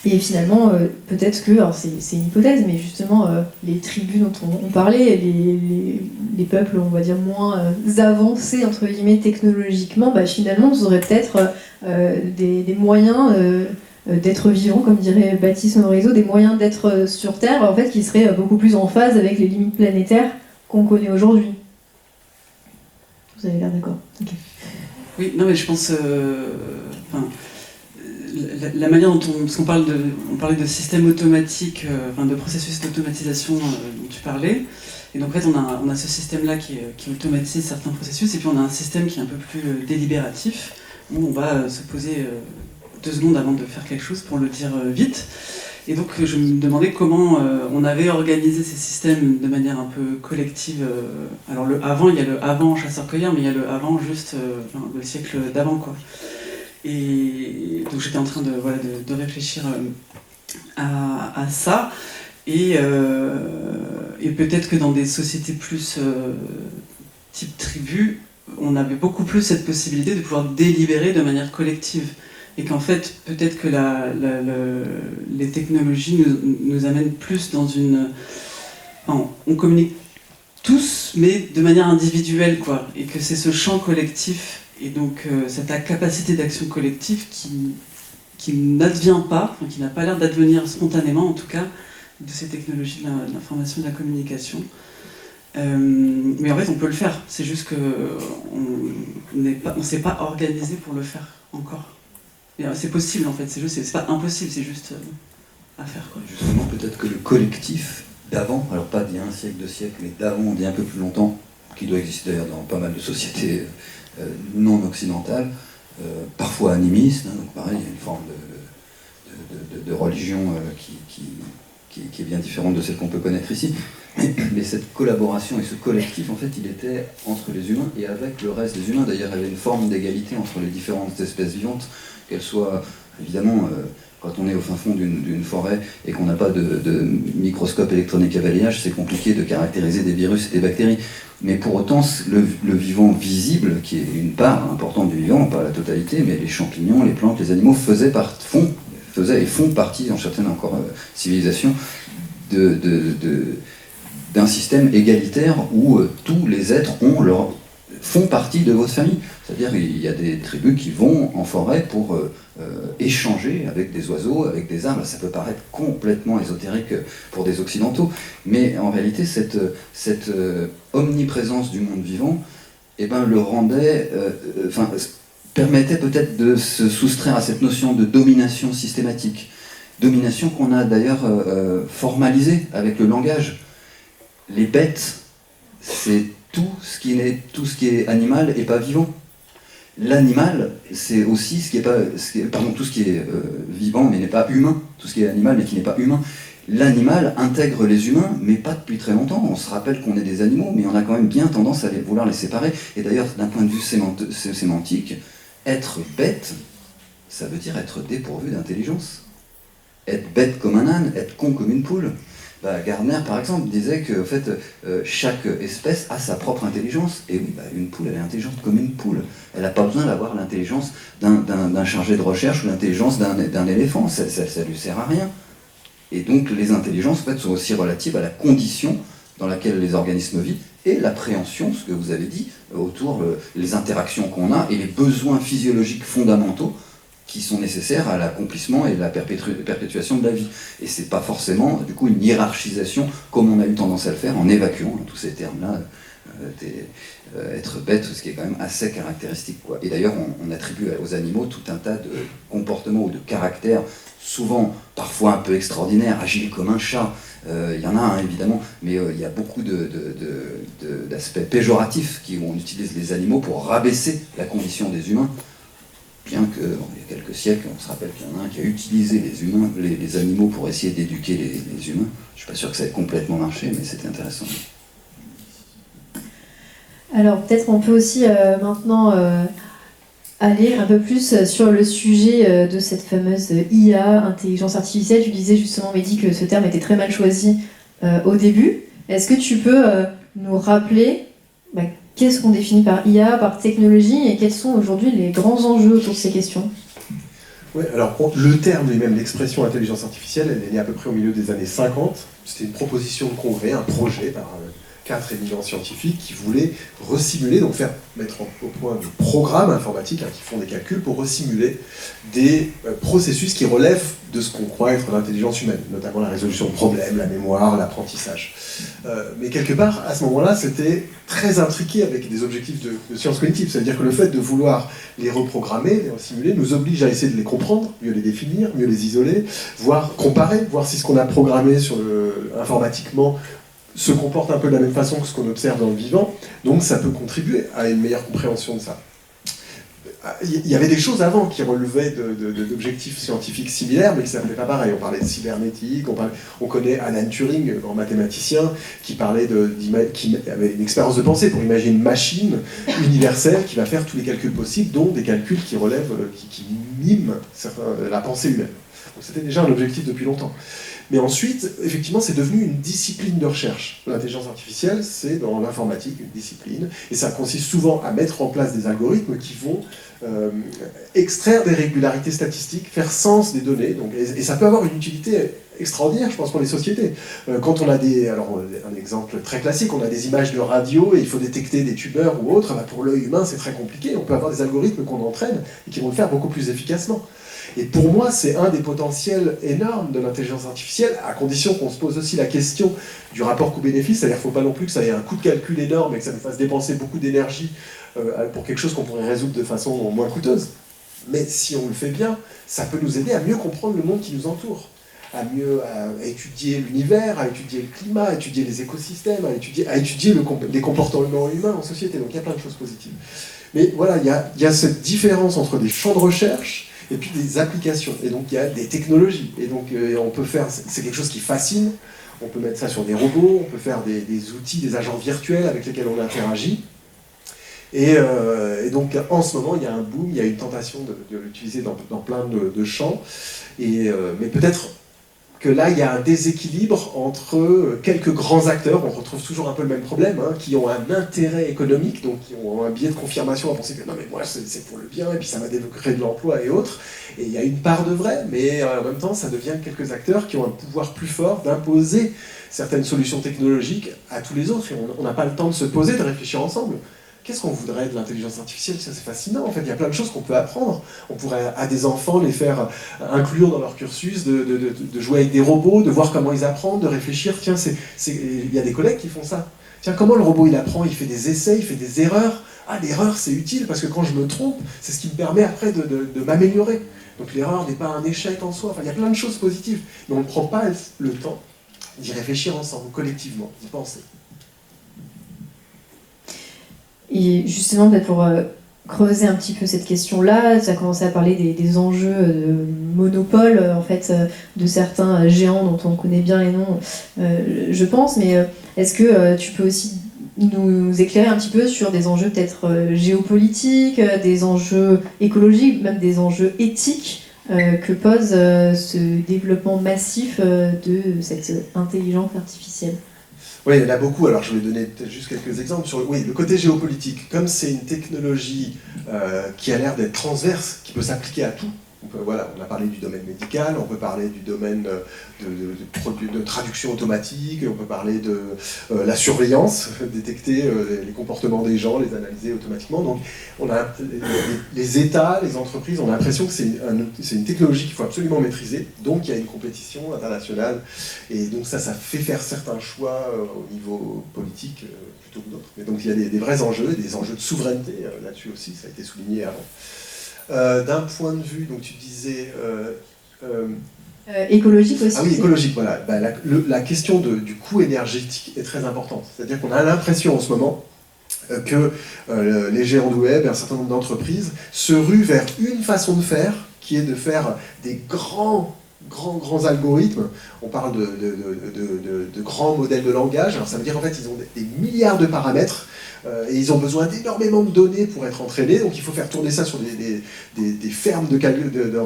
Et finalement, peut-être que, alors c'est une hypothèse, mais justement, les tribus dont on parlait, les peuples, on va dire, moins avancés, entre guillemets, technologiquement, bah, finalement, vous aurez peut-être des moyens d'être vivant, comme dirait Baptiste Morisot, des moyens d'être sur Terre, en fait, qui seraient beaucoup plus en phase avec les limites planétaires qu'on connaît aujourd'hui. Vous avez l'air d'accord. Okay. Oui, non mais je pense... la manière dont on parlait de systèmes automatiques, de processus d'automatisation dont tu parlais, et donc en fait on a ce système-là qui automatise certains processus, et puis on a un système qui est un peu plus délibératif, où on va se poser 2 secondes avant de faire quelque chose pour le dire vite. Et donc je me demandais comment on avait organisé ces systèmes de manière un peu collective. Alors le avant, il y a le avant chasseur-cueilleur, mais il y a le avant juste le siècle d'avant, quoi. Et donc j'étais en train de réfléchir à ça. Et peut-être que dans des sociétés plus type tribu, on avait beaucoup plus cette possibilité de pouvoir délibérer de manière collective. Et qu'en fait, peut-être que les technologies nous amènent plus dans une... Enfin, on communique tous, mais de manière individuelle, quoi. Et que c'est ce champ collectif, et donc cette capacité d'action collective qui n'advient pas, enfin, qui n'a pas l'air d'advenir spontanément, en tout cas, de ces technologies de l'information et de la communication. Mais en fait, on peut le faire. C'est juste qu'on ne s'est pas organisé pour le faire encore. C'est possible en fait, c'est pas impossible, c'est juste à faire, quoi. Justement, peut-être que le collectif d'avant, alors pas d'il y a un siècle, 2 siècles, mais d'avant, d'il y a un peu plus longtemps, qui doit exister d'ailleurs dans pas mal de sociétés non occidentales, parfois animistes, hein, donc pareil, il y a une forme de religion qui est bien différente de celle qu'on peut connaître ici. Mais cette collaboration et ce collectif, en fait, il était entre les humains et avec le reste des humains. D'ailleurs, il y avait une forme d'égalité entre les différentes espèces vivantes, qu'elles soient, évidemment, quand on est au fin fond d'une forêt et qu'on n'a pas de microscope électronique à balayage, c'est compliqué de caractériser des virus et des bactéries. Mais pour autant, le vivant visible, qui est une part importante du vivant, pas la totalité, mais les champignons, les plantes, les animaux faisaient et font partie, dans certaines encore civilisations, d'un système égalitaire où tous les êtres font partie de votre famille. C'est-à-dire qu'il y a des tribus qui vont en forêt pour échanger avec des oiseaux, avec des arbres. Ça peut paraître complètement ésotérique pour des occidentaux, mais en réalité, cette omniprésence du monde vivant, eh ben, le rendait... permettait peut-être de se soustraire à cette notion de domination systématique. Domination qu'on a d'ailleurs formalisée avec le langage. Les bêtes, c'est tout ce qui est animal et pas vivant. L'animal, c'est aussi tout ce qui est vivant mais n'est pas humain. Tout ce qui est animal mais qui n'est pas humain. L'animal intègre les humains, mais pas depuis très longtemps. On se rappelle qu'on est des animaux, mais on a quand même bien tendance à vouloir les séparer. Et d'ailleurs, d'un point de vue sémantique, être bête, ça veut dire être dépourvu d'intelligence. Être bête comme un âne, être con comme une poule. Gardner, par exemple, disait que en fait, chaque espèce a sa propre intelligence. Et oui, une poule, elle est intelligente comme une poule. Elle n'a pas besoin d'avoir l'intelligence d'un chargé de recherche ou l'intelligence d'un éléphant. Ça lui sert à rien. Et donc, les intelligences, en fait, sont aussi relatives à la condition dans laquelle les organismes vivent et l'appréhension, ce que vous avez dit, autour les interactions qu'on a et les besoins physiologiques fondamentaux qui sont nécessaires à l'accomplissement et la perpétuation de la vie. Et c'est pas forcément, du coup, une hiérarchisation comme on a eu tendance à le faire en évacuant tous ces termes-là, être bête, ce qui est quand même assez caractéristique, quoi. Et d'ailleurs, on attribue aux animaux tout un tas de comportements ou de caractères, souvent, parfois un peu extraordinaires, agile comme un chat. Il y en a un, évidemment, mais il y a beaucoup d'aspects péjoratifs où on utilise les animaux pour rabaisser la condition des humains. Bien qu'il y a quelques siècles, on se rappelle qu'il y en a un qui a utilisé les animaux pour essayer d'éduquer les humains. Je ne suis pas sûr que ça ait complètement marché, mais c'était intéressant. Alors peut-être on peut aussi maintenant aller un peu plus sur le sujet de cette fameuse IA, intelligence artificielle. Tu disais justement, Mehdi, que ce terme était très mal choisi au début. Est-ce que tu peux nous rappeler qu'est-ce qu'on définit par IA, par technologie, et quels sont aujourd'hui les grands enjeux autour de ces questions ? Oui, alors le terme lui-même, l'expression intelligence artificielle, elle est née à peu près au milieu des années 50. C'était une proposition de congrès, un projet par 4 éminents scientifiques qui voulaient resimuler, donc mettre au point des programmes informatiques qui font des calculs pour resimuler des processus qui relèvent de ce qu'on croit être l'intelligence humaine, notamment la résolution de problèmes, la mémoire, l'apprentissage. Mais quelque part, à ce moment-là, c'était très intriqué avec des objectifs de sciences cognitives. C'est-à-dire que le fait de vouloir les reprogrammer, les resimuler, nous oblige à essayer de les comprendre, mieux les définir, mieux les isoler, voire comparer, voir si ce qu'on a programmé informatiquement se comporte un peu de la même façon que ce qu'on observe dans le vivant. Donc ça peut contribuer à une meilleure compréhension de ça. il y avait des choses avant qui relevaient d'objectifs scientifiques similaires, mais qui ne s'appelaient pas pareil. On parlait de cybernétique, on connaît Alan Turing, grand mathématicien, qui avait une expérience de pensée pour imaginer une machine universelle qui va faire tous les calculs possibles, dont des calculs qui relèvent, qui miment la pensée humaine. Donc c'était déjà un objectif depuis longtemps. Mais ensuite, effectivement, c'est devenu une discipline de recherche. L'intelligence artificielle, c'est dans l'informatique une discipline, et ça consiste souvent à mettre en place des algorithmes qui vont extraire des régularités statistiques, faire sens des données, et ça peut avoir une utilité extraordinaire, je pense, pour les sociétés. Quand on a un exemple très classique, on a des images de radio et il faut détecter des tumeurs ou autres, pour l'œil humain, c'est très compliqué. On peut avoir des algorithmes qu'on entraîne et qui vont le faire beaucoup plus efficacement. Et pour moi, c'est un des potentiels énormes de l'intelligence artificielle, à condition qu'on se pose aussi la question du rapport coût-bénéfice, c'est-à-dire qu'il ne faut pas non plus que ça ait un coût de calcul énorme et que ça nous fasse dépenser beaucoup d'énergie pour quelque chose qu'on pourrait résoudre de façon moins coûteuse. Mais si on le fait bien, ça peut nous aider à mieux comprendre le monde qui nous entoure, à étudier l'univers, à étudier le climat, à étudier les écosystèmes, à étudier les comportements humains en société. Donc il y a plein de choses positives. Mais voilà, il y a cette différence entre des champs de recherche et puis des applications. Et donc il y a des technologies. Et donc on peut faire, c'est quelque chose qui fascine, on peut mettre ça sur des robots, on peut faire des outils, des agents virtuels avec lesquels on interagit. Et donc en ce moment, il y a un boom, il y a une tentation de l'utiliser dans plein de champs. Mais peut-être que là, il y a un déséquilibre entre quelques grands acteurs, on retrouve toujours un peu le même problème, qui ont un intérêt économique, donc qui ont un biais de confirmation à penser que non mais moi c'est pour le bien, et puis ça va créer de l'emploi et autres. Et il y a une part de vrai, mais en même temps, ça devient quelques acteurs qui ont un pouvoir plus fort d'imposer certaines solutions technologiques à tous les autres. Et on n'a pas le temps de se poser, de réfléchir ensemble. Qu'est-ce qu'on voudrait de l'intelligence artificielle? Ça, c'est fascinant, en fait, il y a plein de choses qu'on peut apprendre. On pourrait, à des enfants, les faire inclure dans leur cursus, de jouer avec des robots, de voir comment ils apprennent, de réfléchir. Tiens, il y a des collègues qui font ça. Tiens, comment le robot, il apprend? Il fait des essais, il fait des erreurs. Ah, l'erreur, c'est utile, parce que quand je me trompe, c'est ce qui me permet après de m'améliorer. Donc l'erreur n'est pas un échec en soi. Enfin, il y a plein de choses positives. Mais on ne prend pas le temps d'y réfléchir ensemble, collectivement, d'y penser. Et justement, peut-être pour creuser un petit peu cette question-là, tu as commencé à parler des enjeux de monopole, en fait, de certains géants dont on connaît bien les noms, je pense, mais est-ce que tu peux aussi nous éclairer un petit peu sur des enjeux peut-être géopolitiques, des enjeux écologiques, même des enjeux éthiques que pose ce développement massif de cette intelligence artificielle? Oui, il y en a beaucoup, alors je vais donner peut-être juste quelques exemples. Oui, le côté géopolitique, comme c'est une technologie qui a l'air d'être transverse, qui peut s'appliquer à tout, on a parlé du domaine médical, on peut parler du domaine de traduction automatique, on peut parler de la surveillance, détecter les comportements des gens, les analyser automatiquement. Donc on a les États, les entreprises, on a l'impression que c'est une technologie qu'il faut absolument maîtriser, donc il y a une compétition internationale, et donc ça fait faire certains choix au niveau politique plutôt que d'autres. Et donc il y a des vrais enjeux, des enjeux de souveraineté là-dessus aussi, ça a été souligné avant. D'un point de vue, donc tu disais... écologique aussi. Ah oui, écologique, voilà. La question du coût énergétique est très importante. C'est-à-dire qu'on a l'impression en ce moment que les géants du web et un certain nombre d'entreprises se ruent vers une façon de faire, qui est de faire des grands algorithmes. On parle de grands modèles de langage. Alors ça veut dire en fait ils ont des milliards de paramètres et ils ont besoin d'énormément de données pour être entraînés. Donc il faut faire tourner ça sur des fermes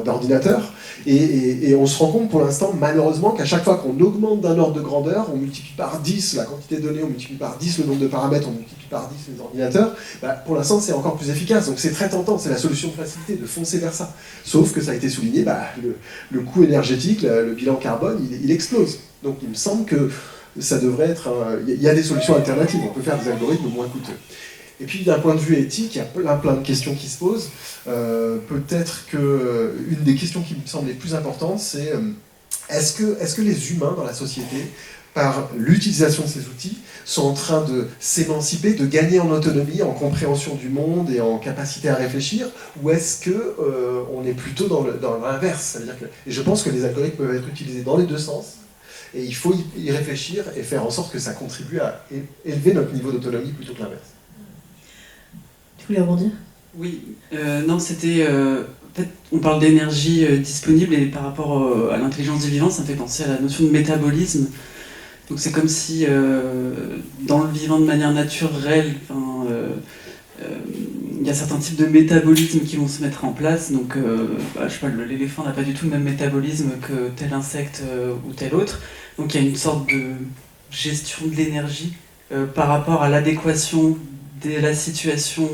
d'ordinateurs. Et on se rend compte pour l'instant, malheureusement, qu'à chaque fois qu'on augmente d'un ordre de grandeur, on multiplie par 10 la quantité de données, on multiplie par 10 le nombre de paramètres, on multiplie par 10 les ordinateurs, pour l'instant c'est encore plus efficace. Donc c'est très tentant, c'est la solution de facilité, de foncer vers ça. Sauf que ça a été souligné, le coût énergétique, le bilan carbone, il explose. Donc il me semble que ça devrait être... Il y a des solutions alternatives, on peut faire des algorithmes moins coûteux. Et puis d'un point de vue éthique, il y a plein de questions qui se posent. Peut-être qu'une des questions qui me semble les plus importantes, c'est est-ce que les humains dans la société, par l'utilisation de ces outils, sont en train de s'émanciper, de gagner en autonomie, en compréhension du monde et en capacité à réfléchir, ou est-ce qu'on est plutôt dans l'inverse? Et je pense que les algorithmes peuvent être utilisés dans les deux sens, et il faut y réfléchir et faire en sorte que ça contribue à élever notre niveau d'autonomie plutôt que l'inverse. Tu voulais rebondir? Oui, non, c'était... en fait, on parle d'énergie disponible et par rapport à l'intelligence du vivant, ça me fait penser à la notion de métabolisme. Donc c'est comme si dans le vivant de manière naturelle, il y a certains types de métabolismes qui vont se mettre en place. Donc je sais pas, l'éléphant n'a pas du tout le même métabolisme que tel insecte ou tel autre. Donc il y a une sorte de gestion de l'énergie par rapport à l'adéquation de la situation,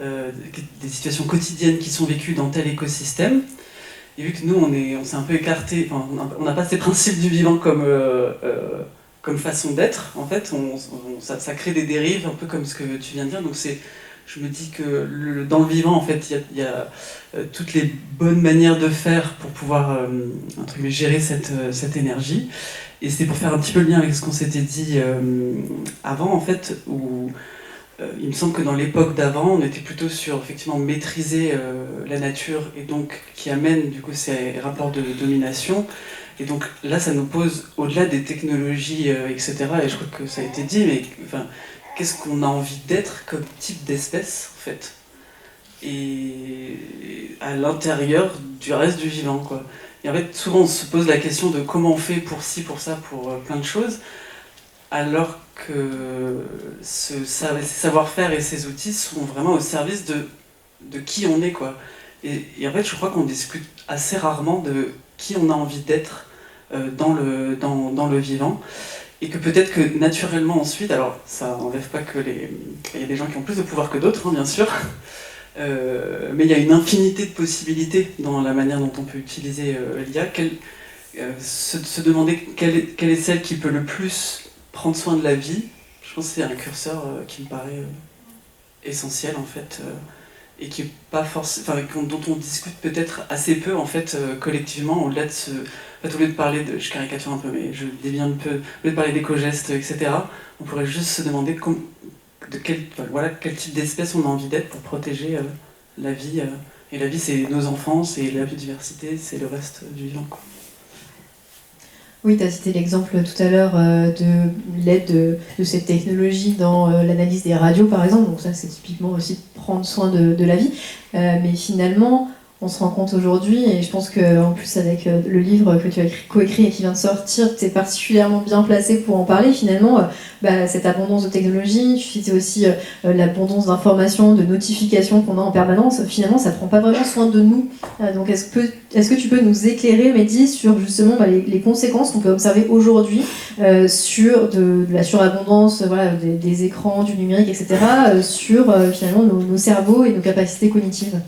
des situations quotidiennes qui sont vécues dans tel écosystème. Et vu que nous, on s'est un peu écarté, enfin, on n'a pas ces principes du vivant comme façon d'être, en fait, ça crée des dérives, un peu comme ce que tu viens de dire. Donc je me dis que dans le vivant, en fait, il y a toutes les bonnes manières de faire pour pouvoir entre guillemets, gérer cette énergie. Et c'était pour faire un petit peu le lien avec ce qu'on s'était dit avant, en fait, où il me semble que dans l'époque d'avant, on était plutôt sur effectivement maîtriser la nature et donc qui amène du coup ces rapports de domination. Et donc là, ça nous pose au-delà des technologies, etc. Et je crois que ça a été dit, mais enfin, qu'est-ce qu'on a envie d'être comme type d'espèce en fait, et à l'intérieur du reste du vivant, quoi. Et en fait, souvent on se pose la question de comment on fait pour ci, pour ça, pour plein de choses, alors que ces savoir-faire et ces outils sont vraiment au service de qui on est, quoi. Et en fait, je crois qu'on discute assez rarement de qui on a envie d'être dans le vivant, et que peut-être que naturellement ensuite, alors ça n'enlève pas que il y a des gens qui ont plus de pouvoir que d'autres, hein, bien sûr, mais il y a une infinité de possibilités dans la manière dont on peut utiliser l'IA. Se demander quelle est celle qui peut le plus prendre soin de la vie, je pense que c'est un curseur qui me paraît essentiel en fait, et qui est pas forcément, dont on discute peut-être assez peu en fait collectivement, au-delà de en fait, au lieu de parler de, je caricature un peu, mais je dévie un peu, au lieu de parler d'éco-gestes, etc., on pourrait juste se demander quel type d'espèce on a envie d'être pour protéger la vie. Et la vie, c'est nos enfants, c'est la biodiversité, c'est le reste du vivant, quoi. Oui, tu as cité l'exemple tout à l'heure de l'aide de cette technologie dans l'analyse des radios, par exemple. Donc ça, c'est typiquement aussi prendre soin de la vie. Mais finalement, on se rend compte aujourd'hui, et je pense qu'en plus avec le livre que tu as coécrit et qui vient de sortir, tu es particulièrement bien placé pour en parler. Finalement, cette abondance de technologie, tu citais aussi l'abondance d'informations, de notifications qu'on a en permanence. Finalement, ça ne prend pas vraiment soin de nous. Donc est-ce que tu peux nous éclairer, Mehdi, sur justement les conséquences qu'on peut observer aujourd'hui sur de la surabondance des écrans, du numérique, etc., sur finalement nos cerveaux et nos capacités cognitives?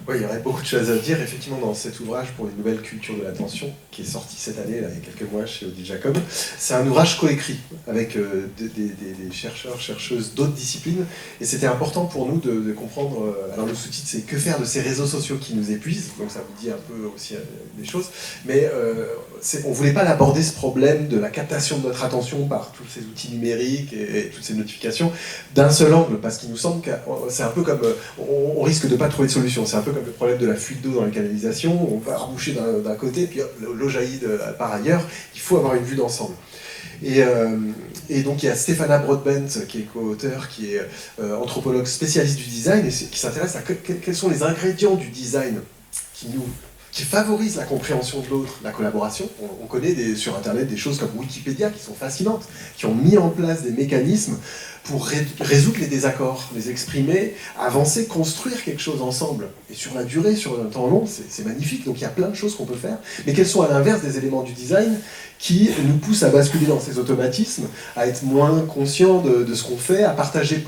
Oui, il y aurait beaucoup de choses à dire, effectivement, dans cet ouvrage pour une nouvelle culture de l'attention, qui est sorti cette année, là, il y a quelques mois, chez Odile Jacob. C'est un ouvrage coécrit avec des chercheurs, chercheuses d'autres disciplines, et c'était important pour nous de comprendre, alors le sous-titre c'est « Que faire de ces réseaux sociaux qui nous épuisent ?» donc ça vous dit un peu aussi des choses, mais on ne voulait pas l'aborder ce problème de la captation de notre attention par tous ces outils numériques et toutes ces notifications d'un seul angle, parce qu'il nous semble que c'est un peu comme, on risque de ne pas trouver de solution, c'est un peu comme le problème de la fuite d'eau dans les canalisations, on va reboucher d'un côté, puis l'eau jaillit par ailleurs, il faut avoir une vue d'ensemble. Et donc il y a Stéphana Broadbent, qui est co-auteur, qui est anthropologue spécialiste du design, et qui s'intéresse à quels sont les ingrédients du design qui favorisent la compréhension de l'autre, la collaboration. On connaît sur Internet des choses comme Wikipédia qui sont fascinantes, qui ont mis en place des mécanismes pour résoudre les désaccords, les exprimer, avancer, construire quelque chose ensemble. Et sur la durée, sur un temps long, c'est magnifique. Donc il y a plein de choses qu'on peut faire. Mais quels sont à l'inverse des éléments du design qui nous poussent à basculer dans ces automatismes, à être moins conscients de ce qu'on fait, à partager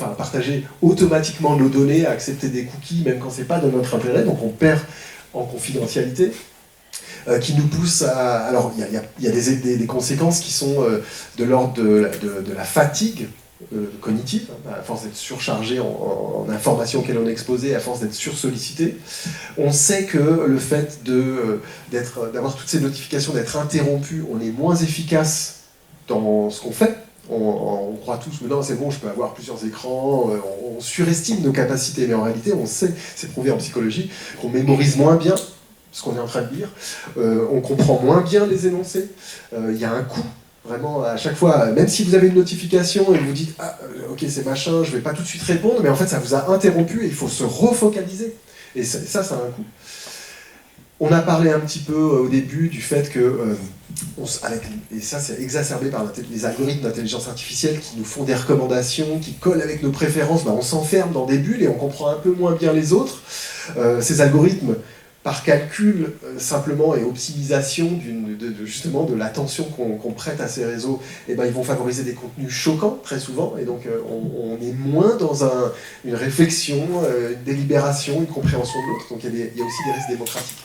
à partager automatiquement nos données, à accepter des cookies, même quand c'est pas de notre intérêt, donc on perd en confidentialité, qui nous pousse à... Alors, il y a des conséquences qui sont de l'ordre de la fatigue cognitive, à force d'être surchargé en informations auxquelles on est exposé, à force d'être sursollicité. On sait que le fait d'avoir toutes ces notifications, d'être interrompu, on est moins efficace dans ce qu'on fait. On croit tous, mais non, c'est bon, je peux avoir plusieurs écrans, on surestime nos capacités, mais en réalité, on sait, c'est prouvé en psychologie, qu'on mémorise moins bien ce qu'on est en train de lire, on comprend moins bien les énoncés, il y a un coût Vraiment, à chaque fois, même si vous avez une notification et vous dites « Ah, ok, c'est machin, je vais pas tout de suite répondre », mais en fait, ça vous a interrompu et il faut se refocaliser. Et ça a un coût. On a parlé un petit peu au début du fait que, et ça c'est exacerbé par les algorithmes d'intelligence artificielle qui nous font des recommandations, qui collent avec nos préférences, on s'enferme dans des bulles et on comprend un peu moins bien les autres. Ces algorithmes, par calcul simplement et optimisation justement de l'attention qu'on prête à ces réseaux, ils vont favoriser des contenus choquants très souvent, et donc on est moins dans une réflexion, une délibération, une compréhension de l'autre, donc il y a aussi des risques démocratiques.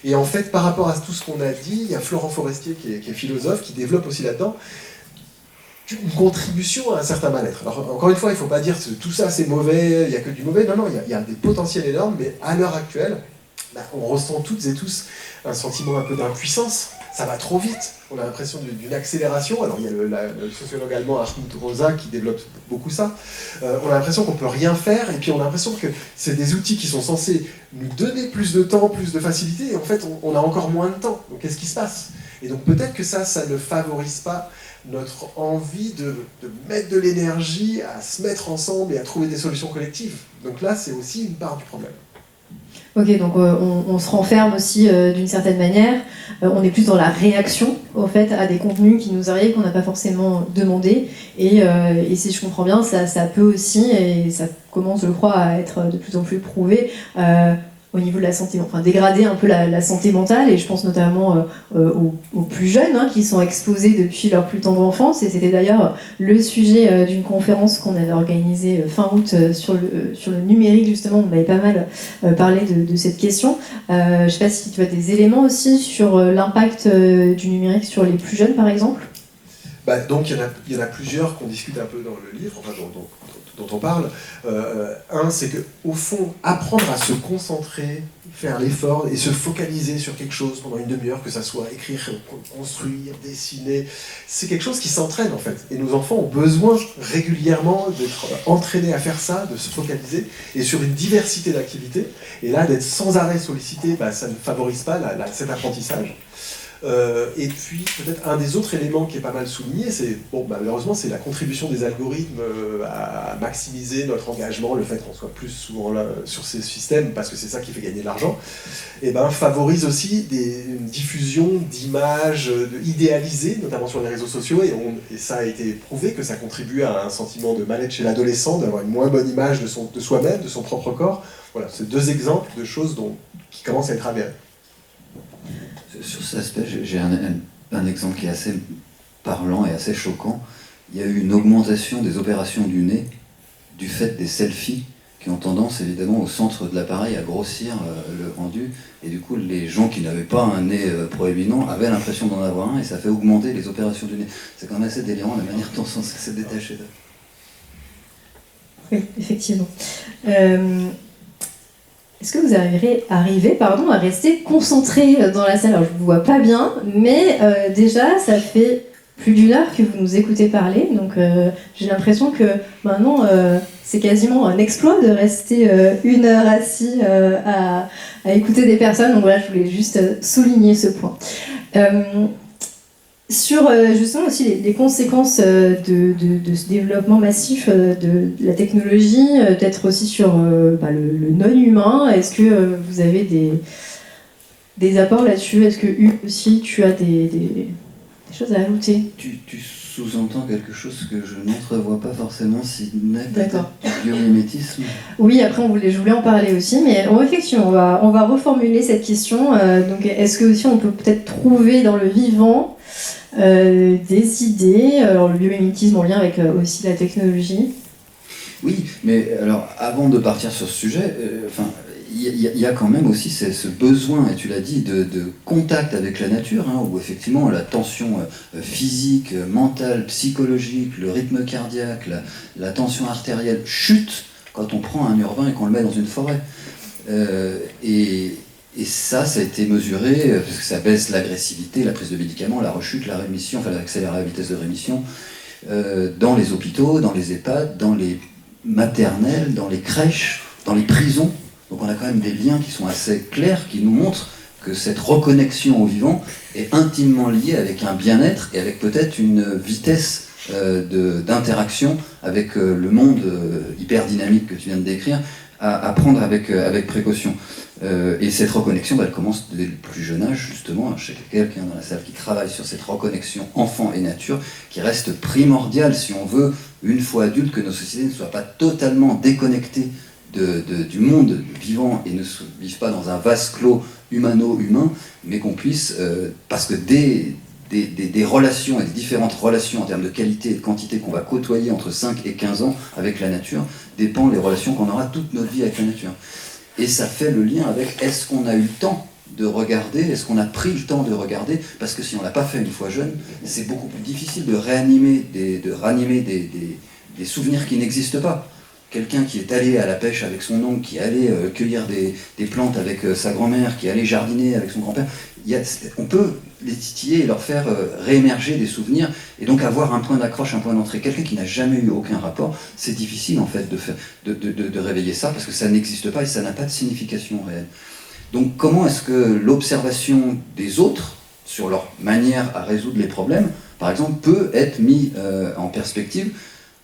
Et en fait, par rapport à tout ce qu'on a dit, il y a Florent Forestier qui est philosophe, qui développe aussi là-dedans une contribution à un certain mal-être. Alors encore une fois, il ne faut pas dire que tout ça c'est mauvais, il n'y a que du mauvais, non, il y a des potentiels énormes, mais à l'heure actuelle, on ressent toutes et tous un sentiment un peu d'impuissance. Ça va trop vite, on a l'impression d'une accélération. Alors il y a le sociologue allemand Hartmut Rosa qui développe beaucoup ça. On a l'impression qu'on ne peut rien faire, et puis on a l'impression que c'est des outils qui sont censés nous donner plus de temps, plus de facilité, et en fait on a encore moins de temps. Donc qu'est-ce qui se passe? Et donc peut-être que ça ne favorise pas notre envie de mettre de l'énergie à se mettre ensemble et à trouver des solutions collectives. Donc là c'est aussi une part du problème. Ok, donc on se renferme aussi d'une certaine manière, on est plus dans la réaction au fait à des contenus qui nous arrivent qu'on n'a pas forcément demandé, et si je comprends bien, ça peut aussi, et ça commence je crois à être de plus en plus prouvé, au niveau de la santé, enfin dégrader un peu la santé mentale, et je pense notamment aux plus jeunes qui sont exposés depuis leur plus tendre enfance, et c'était d'ailleurs le sujet d'une conférence qu'on avait organisée fin août sur le numérique, justement, on avait pas mal parlé de cette question. Je ne sais pas si tu as des éléments aussi sur l'impact du numérique sur les plus jeunes par exemple. Donc il y en a plusieurs qu'on discute un peu dans le livre, enfin, dont on parle. Un, c'est qu'au fond, apprendre à se concentrer, faire l'effort et se focaliser sur quelque chose pendant une demi-heure, que ça soit écrire, construire, dessiner, c'est quelque chose qui s'entraîne en fait. Et nos enfants ont besoin régulièrement d'être entraînés à faire ça, de se focaliser, et sur une diversité d'activités. Et là, d'être sans arrêt sollicité, ça ne favorise pas cet apprentissage. Et puis peut-être un des autres éléments qui est pas mal souligné, c'est malheureusement c'est la contribution des algorithmes à maximiser notre engagement, le fait qu'on soit plus souvent là sur ces systèmes parce que c'est ça qui fait gagner de l'argent, et favorise aussi une diffusion d'images idéalisées, notamment sur les réseaux sociaux, et ça a été prouvé que ça contribue à un sentiment de mal-être chez l'adolescent, d'avoir une moins bonne image de soi-même, de son propre corps. Voilà, c'est deux exemples de choses qui commencent à être avérées. Sur cet aspect, j'ai un exemple qui est assez parlant et assez choquant. Il y a eu une augmentation des opérations du nez du fait des selfies qui ont tendance évidemment au centre de l'appareil à grossir le rendu, et du coup les gens qui n'avaient pas un nez proéminent avaient l'impression d'en avoir un, et ça fait augmenter les opérations du nez. C'est quand même assez délirant la manière dont on s'est détaché d'eux. Oui, effectivement. Est-ce que vous arrivez à rester concentré dans la salle? Alors, je ne vous vois pas bien, mais déjà, ça fait plus d'une heure que vous nous écoutez parler, donc j'ai l'impression que maintenant, c'est quasiment un exploit de rester une heure assis à écouter des personnes. Donc voilà, je voulais juste souligner ce point. Sur justement aussi les conséquences de ce développement massif de la technologie, peut-être aussi sur le non-humain, est-ce que vous avez des apports là-dessus? Est-ce que Hugues aussi, tu as des choses à ajouter? Tu sous-entends quelque chose que je n'entrevois pas forcément, si n'est D'accord. du biomimétisme. Oui, après je voulais en parler aussi, mais effectivement, on va reformuler cette question. Donc, est-ce que aussi on peut peut-être trouver dans le vivant des idées, alors le biomimétisme en lien avec aussi la technologie? Oui, mais alors avant de partir sur ce sujet, il y a quand même aussi ce besoin, et tu l'as dit, de contact avec la nature, où effectivement la tension physique, mentale, psychologique, le rythme cardiaque, la tension artérielle chute quand on prend un urbain et qu'on le met dans une forêt. Et ça a été mesuré, parce que ça baisse l'agressivité, la prise de médicaments, la rechute, la rémission, l'accélérer la vitesse de rémission, dans les hôpitaux, dans les EHPAD, dans les maternelles, dans les crèches, dans les prisons. Donc on a quand même des liens qui sont assez clairs, qui nous montrent que cette reconnexion au vivant est intimement liée avec un bien-être et avec peut-être une vitesse d'interaction avec le monde hyper dynamique que tu viens de décrire, à prendre avec précaution. Et cette reconnexion, elle commence dès le plus jeune âge, justement. J'ai quelqu'un dans la salle qui travaille sur cette reconnexion enfant et nature, qui reste primordiale si on veut, une fois adulte, que nos sociétés ne soient pas totalement déconnectées du monde vivant et ne vivent pas dans un vase clos humano-humain, mais qu'on puisse, parce que des relations et des différentes relations en termes de qualité et de quantité qu'on va côtoyer entre 5 et 15 ans avec la nature, dépendent les relations qu'on aura toute notre vie avec la nature. Et ça fait le lien avec est-ce qu'on a eu le temps de regarder, est-ce qu'on a pris le temps de regarder, parce que si on ne l'a pas fait une fois jeune, c'est beaucoup plus difficile de ranimer des souvenirs qui n'existent pas. Quelqu'un qui est allé à la pêche avec son oncle, qui est allé cueillir des plantes avec sa grand-mère, qui est allé jardiner avec son grand-père, on peut les titiller et leur faire réémerger des souvenirs, et donc avoir un point d'accroche, un point d'entrée. Quelqu'un qui n'a jamais eu aucun rapport, c'est difficile en fait de réveiller ça, parce que ça n'existe pas et ça n'a pas de signification réelle. Donc comment est-ce que l'observation des autres, sur leur manière à résoudre les problèmes, par exemple, peut être mis en perspective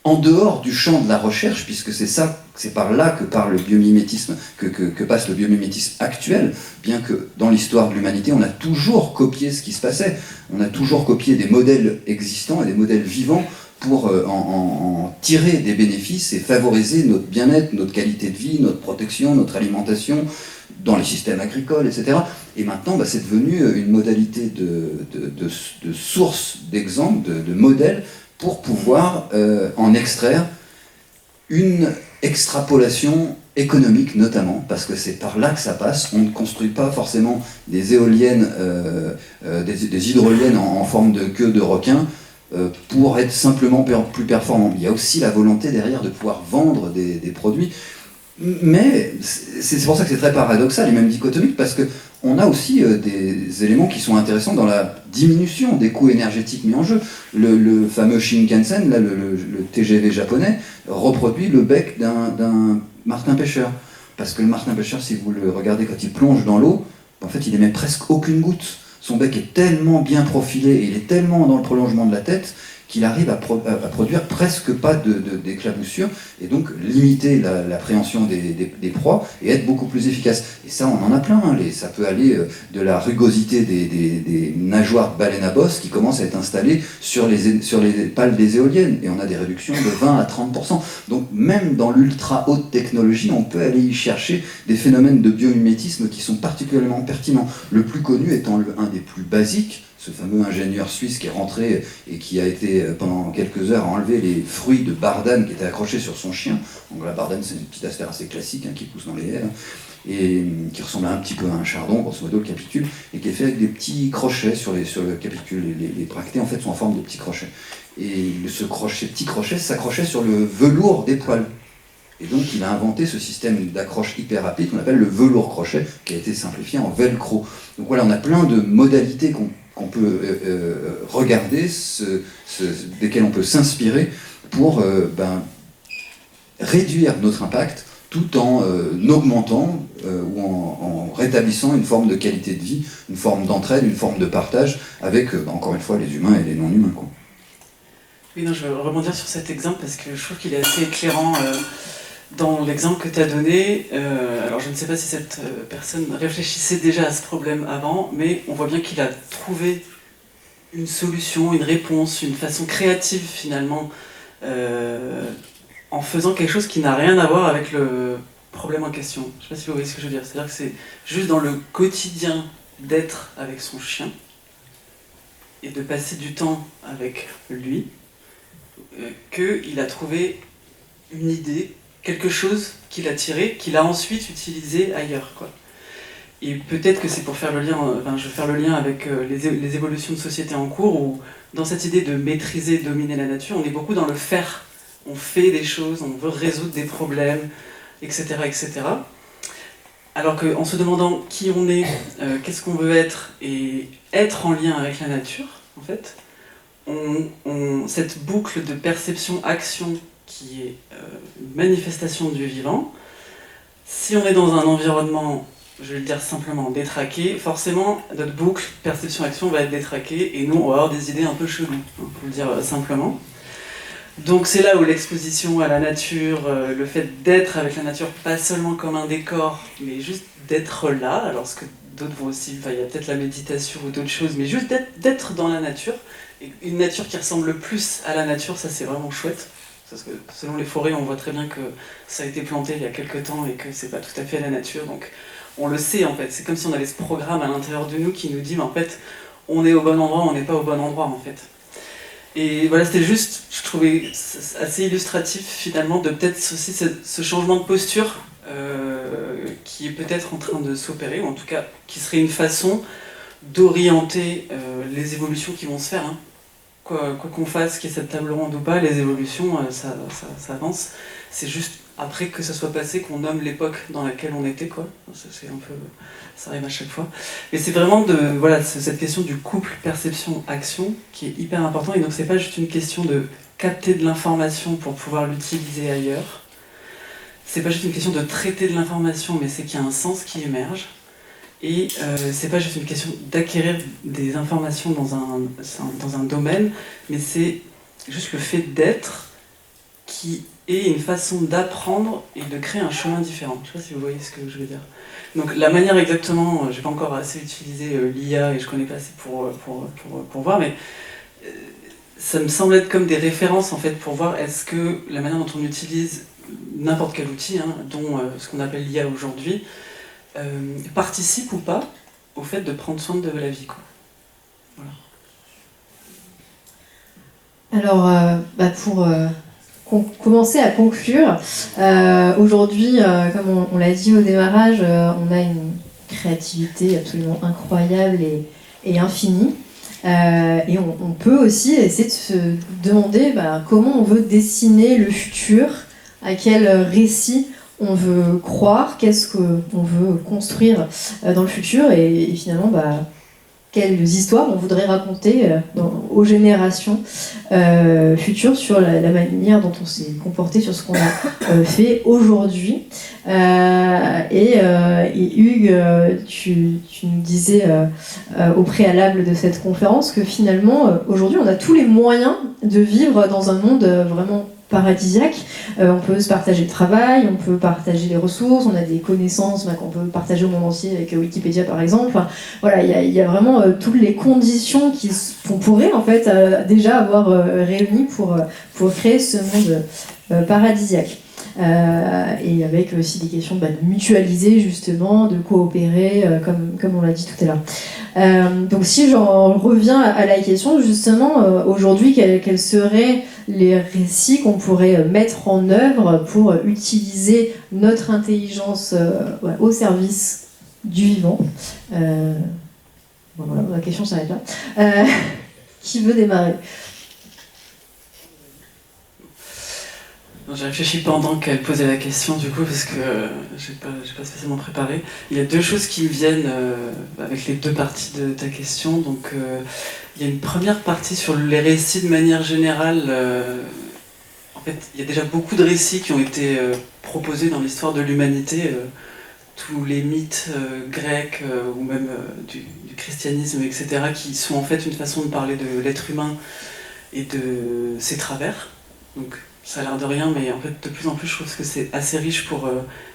en dehors du champ de la recherche, puisque c'est par là que part le biomimétisme, que passe le biomimétisme actuel, bien que dans l'histoire de l'humanité, on a toujours copié ce qui se passait, on a toujours copié des modèles existants et des modèles vivants pour en tirer des bénéfices et favoriser notre bien-être, notre qualité de vie, notre protection, notre alimentation, dans les systèmes agricoles, etc. Et maintenant, c'est devenu une modalité de source d'exemples, de modèles, pour pouvoir en extraire une extrapolation économique notamment, parce que c'est par là que ça passe. On ne construit pas forcément des éoliennes, des hydroliennes en forme de queue de requin pour être simplement plus performant. Il y a aussi la volonté derrière de pouvoir vendre des produits. Mais c'est pour ça que c'est très paradoxal et même dichotomique, parce qu'on a aussi des éléments qui sont intéressants dans la diminution des coûts énergétiques mis en jeu. Le fameux Shinkansen, là, le TGV japonais, reproduit le bec d'un martin-pêcheur. Parce que le martin-pêcheur, si vous le regardez quand il plonge dans l'eau, en fait il émet presque aucune goutte. Son bec est tellement bien profilé et il est tellement dans le prolongement de la tête qu'il arrive à produire presque pas d'éclaboussures et donc limiter l'appréhension des proies et être beaucoup plus efficace. Et ça, on en a plein. Ça peut aller de la rugosité des nageoires de baleines à bosse qui commencent à être installées sur les pales des éoliennes, et on a des réductions de 20 à 30%. Donc même dans l'ultra haute technologie, on peut aller y chercher des phénomènes de biomimétisme qui sont particulièrement pertinents. Le plus connu étant un des plus basiques, ce fameux ingénieur suisse qui est rentré et qui a été pendant quelques heures à enlever les fruits de bardane qui étaient accrochés sur son chien. Donc la bardane, c'est une petite astère assez classique qui pousse dans les haies et qui ressemble un petit peu à un chardon, grosso modo le capitule, et qui est fait avec des petits crochets sur le capitule. Les bractées en fait sont en forme de petits crochets. Et ces petits crochets s'accrochaient sur le velours des poils. Et donc il a inventé ce système d'accroche hyper rapide qu'on appelle le velours crochet, qui a été simplifié en velcro. Donc voilà, on a plein de modalités qu'on peut regarder, desquelles on peut s'inspirer pour réduire notre impact tout en augmentant ou en rétablissant une forme de qualité de vie, une forme d'entraide, une forme de partage avec, encore une fois, les humains et les non-humains. Oui, non, je vais rebondir sur cet exemple parce que je trouve qu'il est assez éclairant dans l'exemple que tu as donné. Alors je ne sais pas si cette personne réfléchissait déjà à ce problème avant, mais on voit bien qu'il a trouvé une solution, une réponse, une façon créative finalement, en faisant quelque chose qui n'a rien à voir avec le problème en question. Je ne sais pas si vous voyez ce que je veux dire. C'est-à-dire que c'est juste dans le quotidien d'être avec son chien et de passer du temps avec lui, qu'il a trouvé une idée, quelque chose qu'il a tiré, qu'il a ensuite utilisé ailleurs, quoi. Et peut-être que c'est pour faire le lien, je vais faire le lien avec les évolutions de société en cours, où dans cette idée de maîtriser, dominer la nature, on est beaucoup dans le faire. On fait des choses, on veut résoudre des problèmes, etc., etc. Alors qu'en se demandant qui on est, qu'est-ce qu'on veut être, et être en lien avec la nature, en fait, cette boucle de perception-action qui est une manifestation du vivant, si on est dans un environnement je vais le dire simplement, détraqué, forcément notre boucle perception-action va être détraquée et nous on va avoir des idées un peu cheloues, pour le dire simplement. Donc c'est là où l'exposition à la nature, le fait d'être avec la nature, pas seulement comme un décor, mais juste d'être là, alors ce que d'autres vont aussi, il y a peut-être la méditation ou d'autres choses, mais juste d'être dans la nature, et une nature qui ressemble le plus à la nature, ça c'est vraiment chouette. Parce que selon les forêts, on voit très bien que ça a été planté il y a quelques temps et que c'est pas tout à fait la nature, donc on le sait en fait, c'est comme si on avait ce programme à l'intérieur de nous qui nous dit mais en fait on est au bon endroit, on n'est pas au bon endroit en fait. Et voilà, c'était juste, je trouvais assez illustratif finalement de peut-être aussi ce changement de posture qui est peut-être en train de s'opérer, ou en tout cas qui serait une façon d'orienter les évolutions qui vont se faire. Hein. Quoi qu'on fasse, qu'il y ait cette table ronde ou pas, les évolutions, ça avance. C'est juste après que ça soit passé qu'on nomme l'époque dans laquelle on était, quoi. C'est un peu, ça arrive à chaque fois. Et c'est vraiment cette question du couple perception-action qui est hyper important. Et donc c'est pas juste une question de capter de l'information pour pouvoir l'utiliser ailleurs. C'est pas juste une question de traiter de l'information, mais c'est qu'il y a un sens qui émerge. Et c'est pas juste une question d'acquérir des informations dans un domaine, mais c'est juste le fait d'être qui est une façon d'apprendre et de créer un chemin différent. Je sais pas si vous voyez ce que je veux dire. Donc la manière exactement, j'ai pas encore assez utilisé l'IA et je connais pas assez pour voir, mais ça me semble être comme des références en fait pour voir est-ce que la manière dont on utilise n'importe quel outil, hein, dont ce qu'on appelle l'IA aujourd'hui, participe ou pas au fait de prendre soin de la vie, quoi. Voilà. Alors, pour commencer à conclure, aujourd'hui, comme on l'a dit au démarrage, on a une créativité absolument incroyable et infinie. Et on peut aussi essayer de se demander comment on veut dessiner le futur, à quel récit on veut croire, qu'est-ce qu'on veut construire dans le futur, et finalement quelles histoires on voudrait raconter aux générations futures sur la manière dont on s'est comporté, sur ce qu'on a fait aujourd'hui. Et Hugues, tu nous disais au préalable de cette conférence que finalement, aujourd'hui, on a tous les moyens de vivre dans un monde vraiment paradisiaque. On peut se partager le travail, on peut partager les ressources, on a des connaissances qu'on peut partager au monde entier avec Wikipédia par exemple. Enfin, voilà, il y a vraiment toutes les conditions qu'on pourrait en fait déjà avoir réunies pour créer ce monde paradisiaque. Et avec aussi des questions de mutualiser justement, de coopérer, comme on l'a dit tout à l'heure. Donc si j'en reviens à la question justement, aujourd'hui, quels seraient les récits qu'on pourrait mettre en œuvre pour utiliser notre intelligence au service du vivant. Voilà, la question s'arrête là. Qui veut démarrer ? J'ai réfléchi pendant qu'elle posait la question, du coup, parce que j'ai pas spécialement préparé. Il y a deux choses qui me viennent avec les deux parties de ta question. Donc, il y a une première partie sur les récits de manière générale. En fait, il y a déjà beaucoup de récits qui ont été proposés dans l'histoire de l'humanité. Tous les mythes grecs ou même du christianisme, etc., qui sont en fait une façon de parler de l'être humain et de ses travers. Donc, ça a l'air de rien, mais en fait, de plus en plus, je trouve que c'est assez riche pour